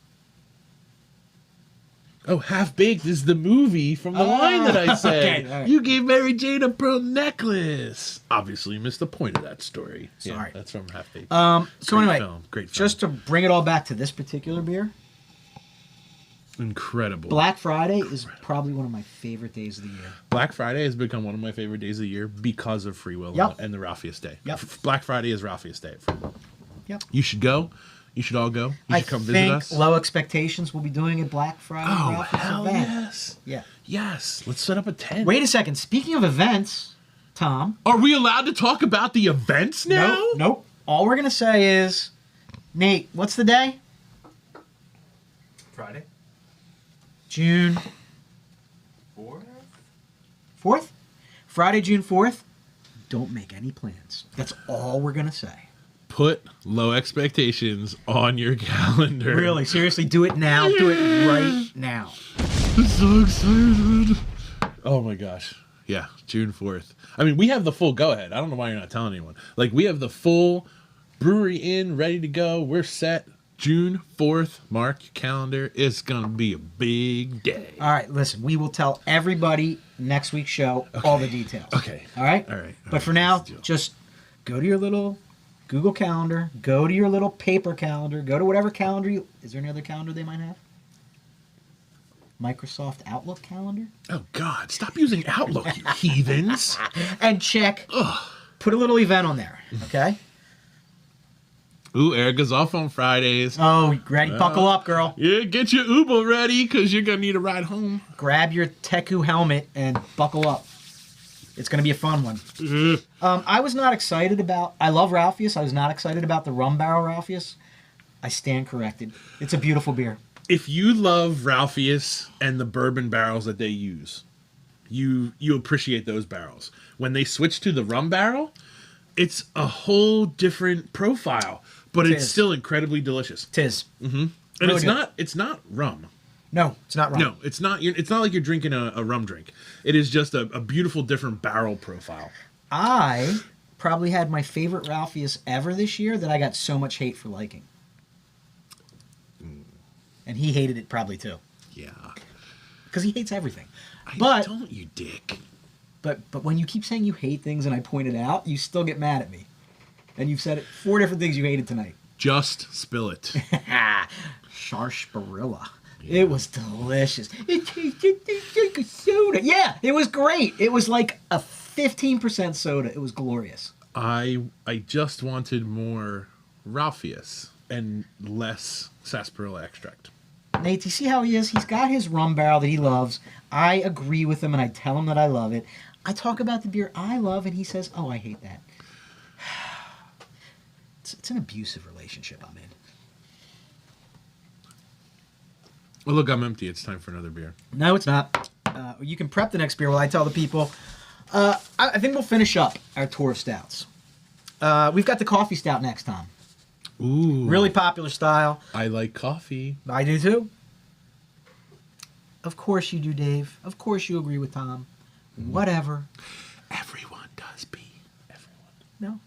Oh, Half Baked is the movie from the line that I said. Okay, all right. You gave Mary Jane a pearl necklace. Obviously, you missed the point of that story. Sorry. Yeah, that's from Half Baked. So Great anyway, film. Great film. just to bring it all back to this particular beer, Incredible. Black Friday is probably one of my favorite days of the year. Black Friday has become one of my favorite days of the year because of Free Will Yep. and the Ralphius Day. Yep. Black Friday is Ralphius Day at Free Will. Yep. You should go. You should all go. You should come visit us. Low Expectations will be doing it Black Friday. Oh, Ralphie's hell event. yes. Yeah. Yes. Let's set up a tent. Wait a second. Speaking of events, Tom. Are we allowed to talk about the events now? Nope. All we're going to say is, Nate, what's the day? Friday. June 4th? Friday, June 4th. Don't make any plans. That's all we're going to say. Put low expectations on your calendar. Really, seriously, do it now. Do it right now. I'm so excited. Oh my gosh. Yeah, June 4th. I mean, we have the full go-ahead. I don't know why you're not telling anyone. Like, we have the full brewery in, ready to go. We're set. June 4th. Mark your calendar. It's going to be a big day. All right, listen, we will tell everybody next week's show all the details. Okay. All right? All right. But for now, just go to your little Google Calendar, go to your little paper calendar, go to whatever calendar you... Is there any other calendar they might have? Microsoft Outlook calendar? Oh, God. Stop using Outlook, you heathens. And check. Put a little event on there, okay? Ooh, Erica's off on Fridays. Oh, ready? Buckle up, girl. Yeah, get your Uber ready because you're going to need a ride home. Grab your Taku helmet and buckle up. It's going to be a fun one. I was not excited about... I love Ralphius. I was not excited about the rum barrel Ralphius. I stand corrected. It's a beautiful beer. If you love Ralphius and the bourbon barrels that they use, you appreciate those barrels. When they switch to the rum barrel, it's a whole different profile, but it's still incredibly delicious. Tis. Mm-hmm. And Really it's not rum. No, it's not rum. No, it's not. It's not like you're drinking a rum drink. It is just a beautiful different barrel profile. I probably had my favorite Ralphius ever this year that I got so much hate for liking. And he hated it probably too. Yeah. Because he hates everything. I But don't, you dick. But when you keep saying you hate things and I point it out, you still get mad at me. And you've said 4 different things you hated tonight. Just spill it. Sarsaparilla. Yeah. It was delicious. It tasted like a soda. Yeah, it was great. It was like a 15% soda. It was glorious. I just wanted more Ralphius and less sarsaparilla extract. Nate, do you see how he is? He's got his rum barrel that he loves. I agree with him and I tell him that I love it. I talk about the beer I love and he says, oh, I hate that. It's an abusive relationship I'm in. Well, look, I'm empty. It's time for another beer. No, it's not. You can prep the next beer while I tell the people. I think we'll finish up our tour of stouts. We've got the coffee stout next time. Ooh. Really popular style. I like coffee. I do too. Of course you do, Dave. Of course you agree with Tom. Whatever. Everyone does, B. Everyone. No.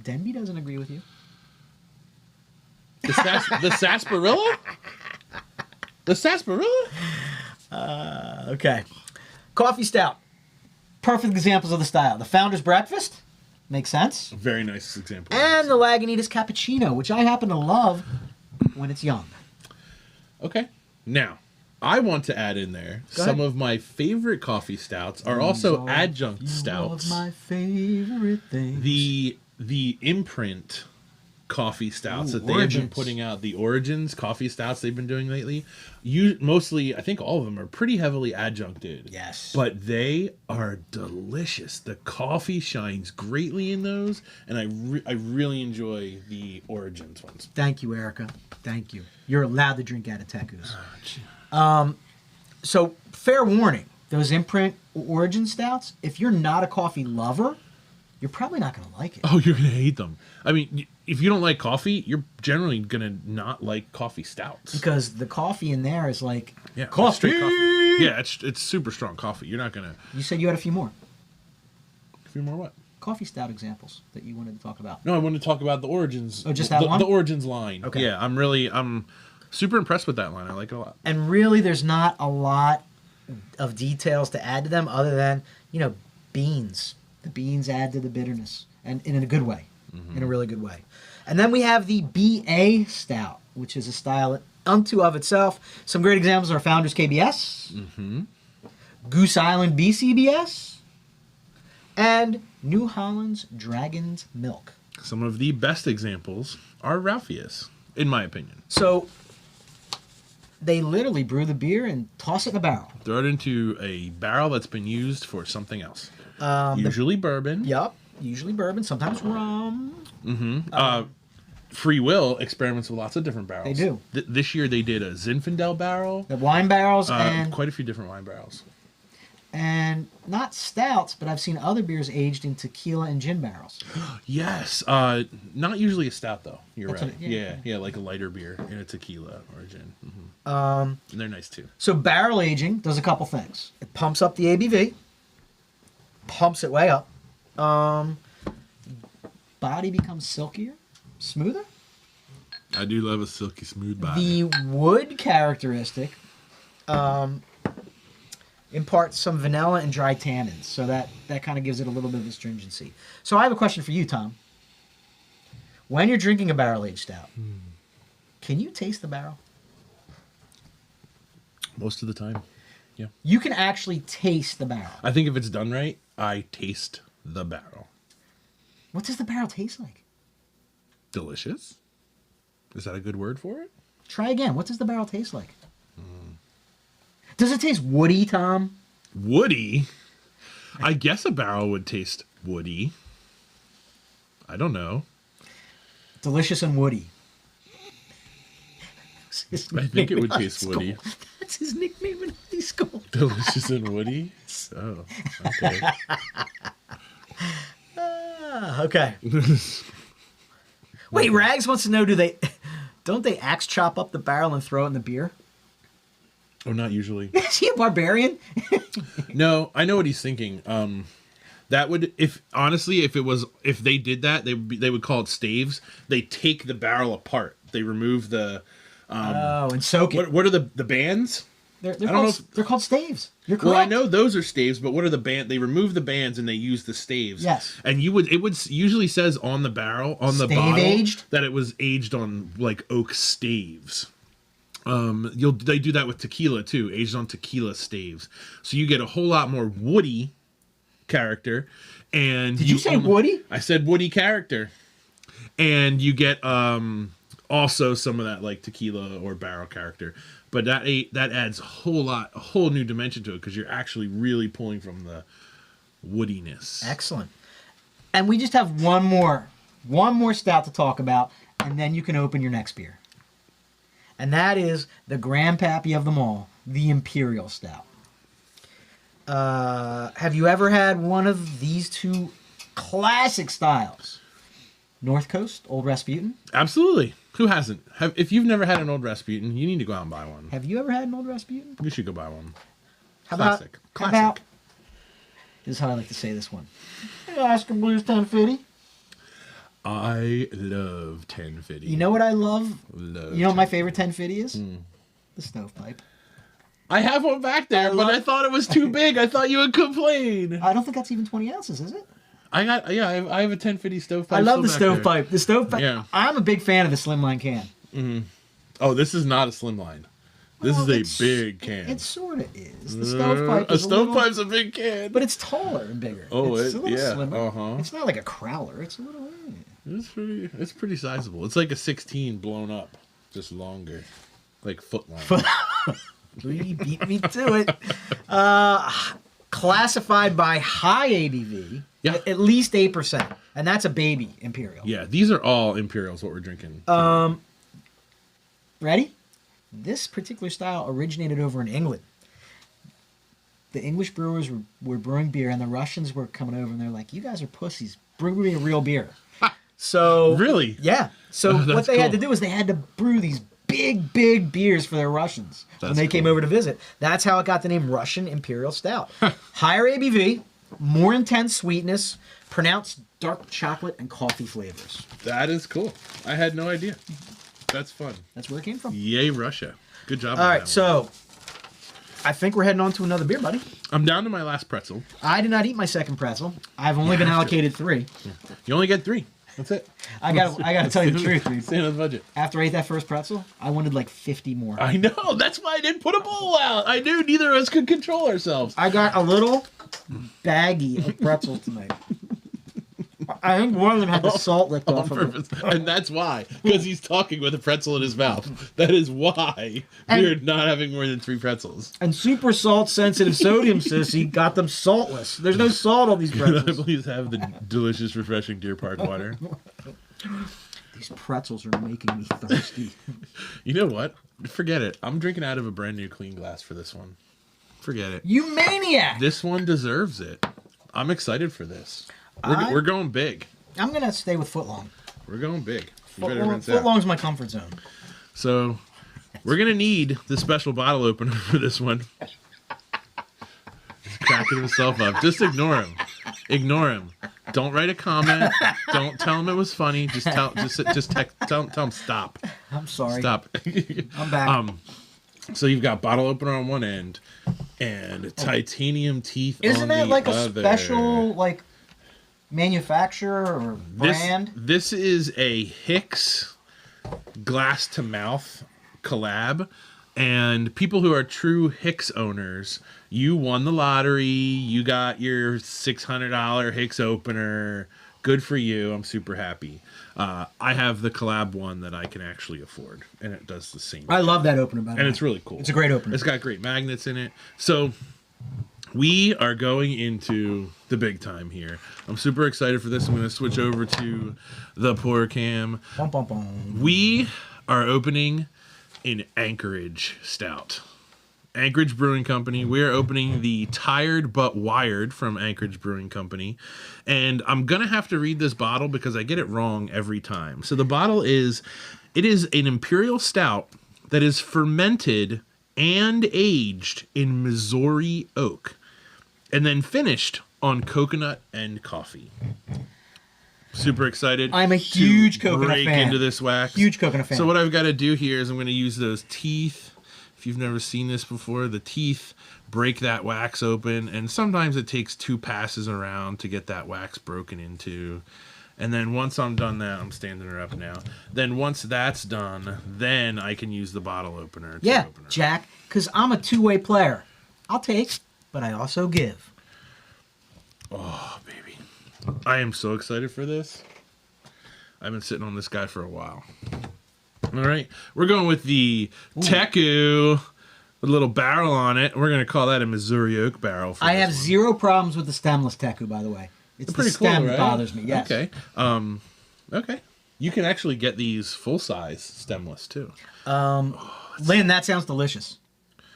Denby doesn't agree with you. The sarsaparilla? The sarsaparilla? Okay. Coffee stout. Perfect examples of the style. The Founder's Breakfast. Makes sense. Very nice example. And the Lagunitas Cappuccino, which I happen to love when it's young. Okay. Now, I want to add in there some of my favorite coffee stouts are also adjunct stouts. Of my favorite things. The imprint coffee stouts that they have been putting out, the Origins coffee stouts they've been doing lately, mostly, I think all of them are pretty heavily adjuncted. Yes. But they are delicious. The coffee shines greatly in those, and I really enjoy the Origins ones. Thank you, Erica. Thank you. You're allowed to drink out of Taku's. So, fair warning, those imprint Origin stouts, if you're not a coffee lover, you're probably not going to like it. Oh, you're going to hate them. I mean, if you don't like coffee, you're generally going to not like coffee stouts. Because the coffee in there is like coffee. Straight coffee. Yeah, it's super strong coffee. You're not going to... You said you had a few more. A few more what? Coffee stout examples that you wanted to talk about. No, I wanted to talk about the Origins. Oh, just that one? The Origins line. Okay. Yeah, I'm super impressed with that line. I like it a lot. And really, there's not a lot of details to add to them other than, beans. The beans add to the bitterness, and in a good way, in a really good way. And then we have the BA Stout, which is a style unto of itself. Some great examples are Founders KBS, Goose Island BCBS, and New Holland's Dragon's Milk. Some of the best examples are Ralphius, in my opinion. So they literally brew the beer and toss it in a barrel. Throw it into a barrel that's been used for something else. Usually bourbon. Yup. Usually bourbon, sometimes rum. Free Will experiments with lots of different barrels. They do. This year they did a Zinfandel barrel. The wine barrels and quite a few different wine barrels. And not stouts, but I've seen other beers aged in tequila and gin barrels. Yes. Not usually a stout though. You're That's right. what Yeah, like a lighter beer in a tequila or a gin. And they're nice too. So barrel aging does a couple things. It pumps up the ABV. Pumps it way up. Body becomes silkier, smoother. I do love a silky smooth body. The wood characteristic imparts some vanilla and dry tannins, so that kind of gives it a little bit of astringency. So I have a question for you, Tom. When you're drinking a barrel-aged stout, can you taste the barrel? Most of the time, yeah. You can actually taste the barrel. I think if it's done right, I taste the barrel. What does the barrel taste like? Delicious. Is that a good word for it? Try again. What does the barrel taste like? Does it taste woody, Tom? Woody? I guess a barrel would taste woody. I don't know. Delicious and woody. I think it would taste woody. That's his nickname in high school. Delicious and woody? Oh, okay. Okay. Wait, Rags wants to know, don't they axe chop up the barrel and throw it in the beer? Oh, not usually. Is he a barbarian? No, I know what he's thinking. That would, if they did that, they would call it staves. They take the barrel apart. They remove the and soak it. What are the bands? They're called staves. You're correct. Well, I know those are staves, but what are the band? They remove the bands and they use the staves. Yes. And it would usually says on the barrel, on the bottle, aged? that it was aged on like oak staves. They do that with tequila too, aged on tequila staves. So you get a whole lot more woody character. And Did you say woody? I said woody character. And you get also some of that like tequila or barrel character. But that adds a whole new dimension to it because you're actually really pulling from the woodiness. Excellent. And we just have one more stout to talk about, and then you can open your next beer. And that is the grandpappy of them all, the Imperial Stout. Have you ever had one of these two classic styles? North Coast, Old Rasputin? Absolutely. Who hasn't? If you've never had an Old Rasputin, you need to go out and buy one. Have you ever had an Old Rasputin? You should go buy one. Classic. This is how I like to say this one. Hey, Oscar Blues 1050. I love 1050. You know what I love? You know what my favorite 1050 is? The stovepipe. I have one back there, but I thought it was too big. I thought you would complain. I don't think that's even 20 ounces, is it? I have a 1050 stovepipe. I love the stovepipe. The stovepipe. Yeah. I'm a big fan of the slimline can. Mm-hmm. Oh, this is not a slimline. This is a big can. It sort of is. The stovepipe is stovepipe's a big can. But it's taller and bigger. Oh, it's a little slimmer. Uh-huh. It's not like a crowler. It's a little... It's pretty sizable. It's like a 16 blown up. Just longer. Like foot long. You beat me to it. Classified by high ABV. Yeah. At least 8%. And that's a baby Imperial. Yeah, these are all Imperials, what we're drinking. Ready? This particular style originated over in England. The English brewers were brewing beer, and the Russians were coming over, and they're like, you guys are pussies. Brew me a real beer. So really? Yeah. So what they had to do is they had to brew these big beers for their Russians when they came over to visit. That's how it got the name Russian Imperial Stout. Higher ABV, more intense sweetness, pronounced dark chocolate and coffee flavors. That is cool. I had no idea. That's fun. That's where it came from. Yay, Russia. Good job. All right, so I think we're heading on to another beer, buddy. I'm down to my last pretzel. I did not eat my second pretzel. I've only been allocated 3. You only get 3. That's it. I gotta tell you the truth, dude. Stay on the budget. After I ate that first pretzel, I wanted like 50 more. I know. That's why I didn't put a bowl out. I knew neither of us could control ourselves. I got a little baggie of pretzels tonight. I think one of them had the salt licked off of it. And that's why. Because he's talking with a pretzel in his mouth. That is why we're not having more than 3 pretzels. And super salt sensitive sodium sissy got them saltless. There's no salt on these pretzels. Can I please have the delicious, refreshing Deer Park water? These pretzels are making me thirsty. You know what? Forget it. I'm drinking out of a brand new clean glass for this one. Forget it. You maniac! This one deserves it. I'm excited for this. We're going big. I'm going to stay with footlong. We're going big. Footlong's my comfort zone. So, we're going to need the special bottle opener for this one. He's cracking himself up. Just ignore him. Ignore him. Don't write a comment. Don't tell him it was funny. Just tell him stop. I'm sorry. Stop. I'm back. So you've got bottle opener on one end and titanium teeth on the other. Isn't that like a special like manufacturer or brand? This is a Hicks glass to mouth collab, and people who are true Hicks owners, you won the lottery, you got your $600 Hicks opener. Good for you. I'm super happy. I have the collab one that I can actually afford, and it does the same. I love that opener, by the way. And it's really cool. It's a great opener. It's got great magnets in it. So we are going into the big time here. I'm super excited for this. I'm going to switch over to the pour cam. Bum, bum, bum. We are opening in Anchorage Stout. Anchorage Brewing Company. We are opening the Tired But Wired from Anchorage Brewing Company. And I'm going to have to read this bottle because I get it wrong every time. So the bottle is an Imperial Stout that is fermented and aged in Missouri oak and then finished on coconut and coffee. Super excited. I'm a huge coconut break fan. Into this wax. Huge coconut fan. So what I've got to do here is I'm going to use those teeth If you've never seen this before, the teeth break that wax open, and sometimes it takes 2 passes around to get that wax broken into. And then once I'm done that, I'm standing her up now. Then once that's done, then I can use the bottle opener. Yeah, open her. Jack, because I'm a two-way player. I'll take, but I also give. Oh, baby. I am so excited for this. I've been sitting on this guy for a while. All right. We're going with the Taku, with a little barrel on it. We're going to call that a Missouri oak barrel. I have 0 problems with the stemless Taku, by the way. It's pretty the stem cool, right? that bothers me, yes. Okay. Okay. You can actually get these full-size stemless, too. Lynn, that sounds delicious.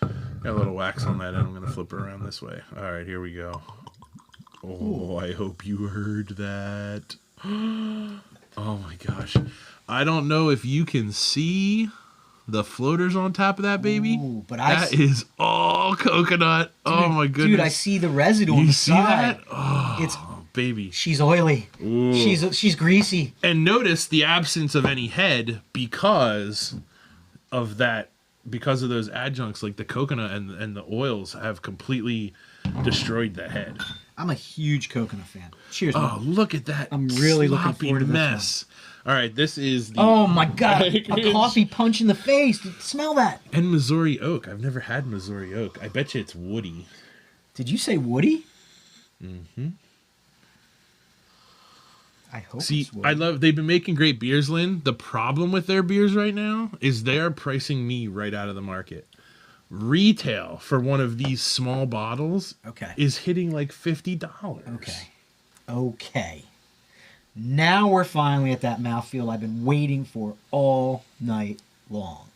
Got a little wax on that, and I'm going to flip it around this way. All right, here we go. Oh, I hope you heard that. Oh, my gosh. I don't know if you can see the floaters on top of that, baby. Ooh, but that is all coconut. Dude, oh, my goodness. Dude, I see the residue on the side. That? Oh, it's baby. She's oily. Ooh. She's greasy. And notice the absence of any head because of that. Because of those adjuncts, like the coconut and the oils have completely destroyed the head. I'm a huge coconut fan. Cheers. Oh, man. look at that! I'm really looking forward to this mess. All right, this is the. Oh my god! A coffee punch in the face. Smell that. And Missouri oak. I've never had Missouri oak. I bet you it's woody. Did you say woody? Mm-hmm. I hope. See, it's woody. I love. They've been making great beers, Lynn. The problem with their beers right now is they are pricing me right out of the market. Retail for one of these small bottles is hitting like $50. Okay. Now we're finally at that mouthfeel I've been waiting for all night long.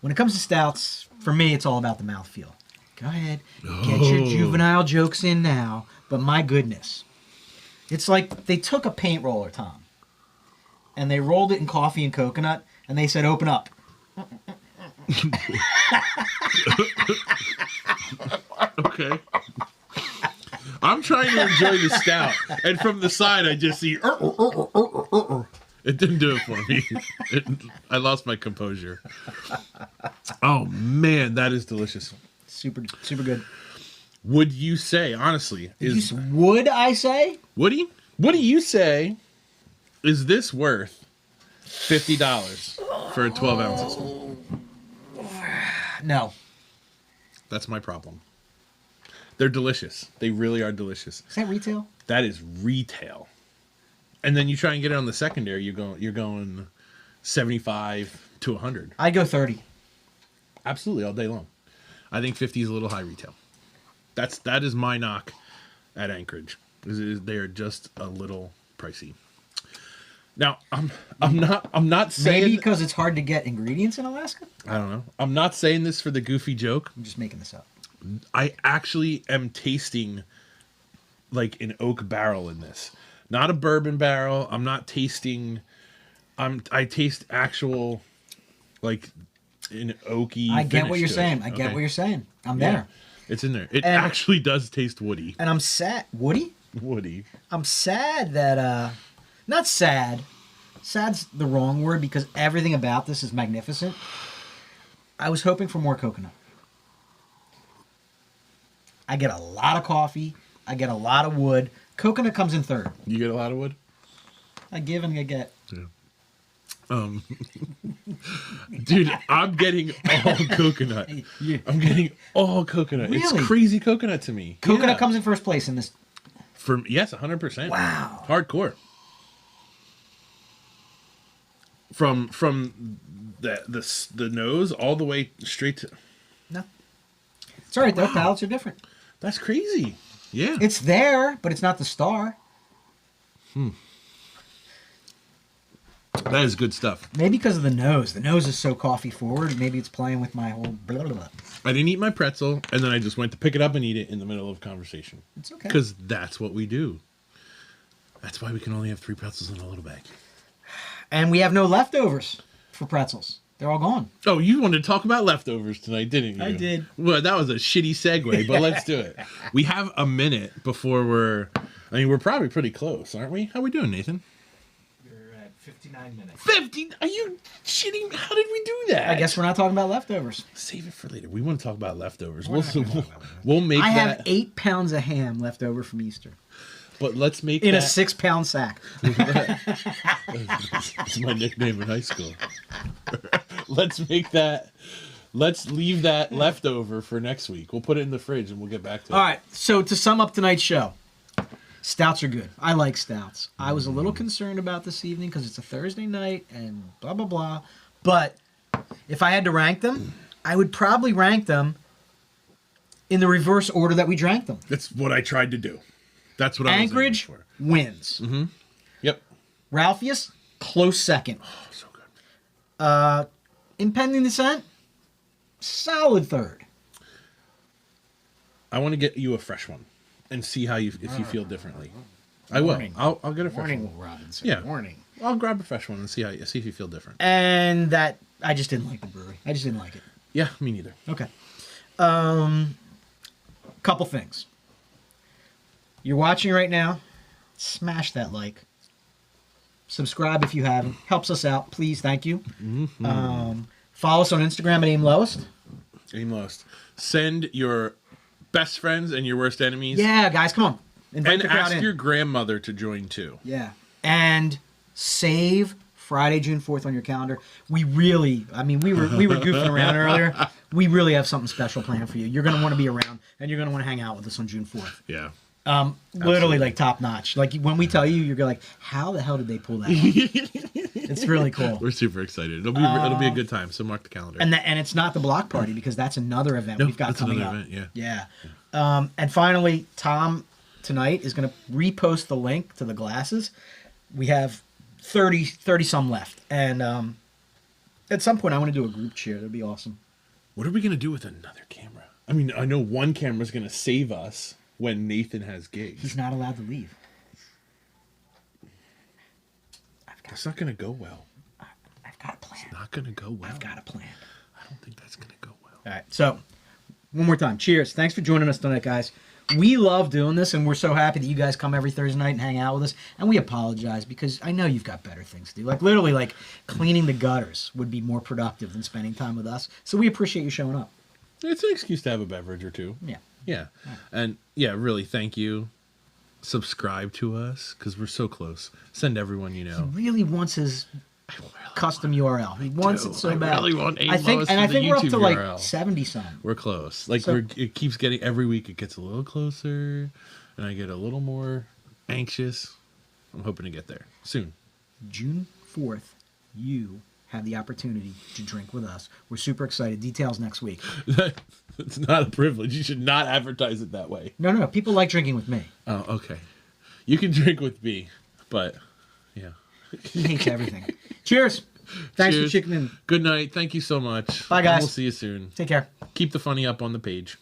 When it comes to stouts, for me, it's all about the mouthfeel. Go ahead, get your juvenile jokes in now, but my goodness. It's like they took a paint roller, Tom, and they rolled it in coffee and coconut, and they said, open up. Okay. I'm trying to enjoy the stout, and from the side I just see. It didn't do it for me. I lost my composure. Oh man, that is delicious. Super good. Would you say, honestly, would I say? Woody? What do you say? Is this worth $50 for 12 ounces? No. That's my problem. They're delicious. They really are delicious. Is that retail? That is retail. And then you try and get it on the secondary, you're going 75 to 100. I'd go 30. Absolutely, all day long. I think 50 is a little high retail. That is my knock at Anchorage. They are just a little pricey. Now, I'm not saying maybe because it's hard to get ingredients in Alaska. I don't know. I'm not saying this for the goofy joke. I'm just making this up. I actually am tasting like an oak barrel in this, not a bourbon barrel. I'm not tasting. I taste actual like an oaky. I get what you're finish to saying. it. I get what you're saying. I'm Yeah. there. It's in there. It actually does taste woody. And I'm sad. Woody? Woody. I'm sad that, not sad. Sad's the wrong word because everything about this is magnificent. I was hoping for more coconut. I get a lot of coffee. I get a lot of wood. Coconut comes in third. You get a lot of wood? I give and I get. Yeah. Dude, I'm getting all coconut. I'm getting all coconut. Really? It's crazy coconut to me. Coconut comes in first place in this. Yes, 100%. Wow. Hardcore. From the nose all the way straight to. No. It's all right though. Palates are different. That's crazy. Yeah. It's there, but it's not the star. That is good stuff. Maybe because of the nose. The nose is so coffee forward. Maybe it's playing with my whole blah, blah, blah. I didn't eat my pretzel, and then I just went to pick it up and eat it in the middle of conversation. It's okay. Because that's what we do. That's why we can only have 3 pretzels in a little bag. And we have no leftovers for pretzels. They're all gone. Oh, you wanted to talk about leftovers tonight, didn't you? I did. Well, that was a shitty segue, but let's do it. We have a minute before we're probably pretty close, aren't we? How we doing, Nathan? We're at 59 minutes. 50? Are you shitting me? How did we do that? I guess we're not talking about leftovers. Save it for later. We want to talk about leftovers. We're not gonna talk about We'll make I that. have 8 pounds of ham left over from Easter But let's make in that. a 6-pound sack. That's my nickname in high school. Let's make that. Let's leave that leftover for next week. We'll put it in the fridge and we'll get back to it. All right. So to sum up tonight's show, stouts are good. I like stouts. I was a little concerned about this evening because it's a Thursday night and blah blah blah. But if I had to rank them, I would probably rank them in the reverse order that we drank them. That's what I tried to do. That's what Anchorage I was wins. Mm-hmm. Yep. Ralphius, close second. Oh, so good. Impending Descent, solid third. I want to get you a fresh one and see how if you feel differently. I will. Warning. I'll get a fresh Warning, one. Will Robinson. Yeah. Warning. I'll grab a fresh one and see if you feel different. And that, I just didn't like the brewery. I just didn't like it. Yeah, me neither. Okay. Couple things. You're watching right now. Smash that like. Subscribe if you haven't. Helps us out. Please, thank you. Mm-hmm. Follow us on Instagram at AimLowest. Aim lowest. Send your best friends and your worst enemies. Yeah, guys, come on. Invite And the crowd ask in. your grandmother to join too. Yeah. And save Friday, June 4th on your calendar. We really, I mean, we were goofing around earlier. We really have something special planned for you. You're going to want to be around and you're going to want to hang out with us on June 4th. Yeah. Literally like top notch. Like when we tell you, you're like, how the hell did they pull that off? It's really cool. We're super excited. It'll be a good time. So mark the calendar. And it's not the block party because that's another event No, we've got that's coming another up. event, Yeah. And finally, Tom tonight is going to repost the link to the glasses. We have 30 some left. And at some point I want to do a group cheer. That'd be awesome. What are we gonna do with another camera? I mean, I know one camera's gonna save us when Nathan has gigs. He's not allowed to leave. That's not gonna go well. I've got a plan. Not gonna go well. I've got a plan. I don't think that's gonna go well. All right. So, one more time. Cheers. Thanks for joining us tonight, guys. We love doing this, and we're so happy that you guys come every Thursday night and hang out with us. And we apologize because I know you've got better things to do. Like, literally, like, cleaning the gutters would be more productive than spending time with us. So we appreciate you showing up. It's an excuse to have a beverage or two. Yeah. Yeah. And yeah, really, thank you. Subscribe to us because we're so close. Send everyone you know. He really wants his custom URL. He wants it so I bad. really want I think, AimLowest and I for the think we're up YouTube to like URL. 70 some. We're close. Like So- it keeps getting every week. It gets a little closer, and I get a little more anxious. I'm hoping to get there soon. June 4th, you have the opportunity to drink with us. We're super excited. Details next week. It's not a privilege. You should not advertise it that way. No. People like drinking with me. Oh, okay. You can drink with me, but yeah. He hates everything. Cheers. Thanks Cheers. for checking in. Good night. Thank you so much. Bye, guys. And we'll see you soon. Take care. Keep the funny up on the page.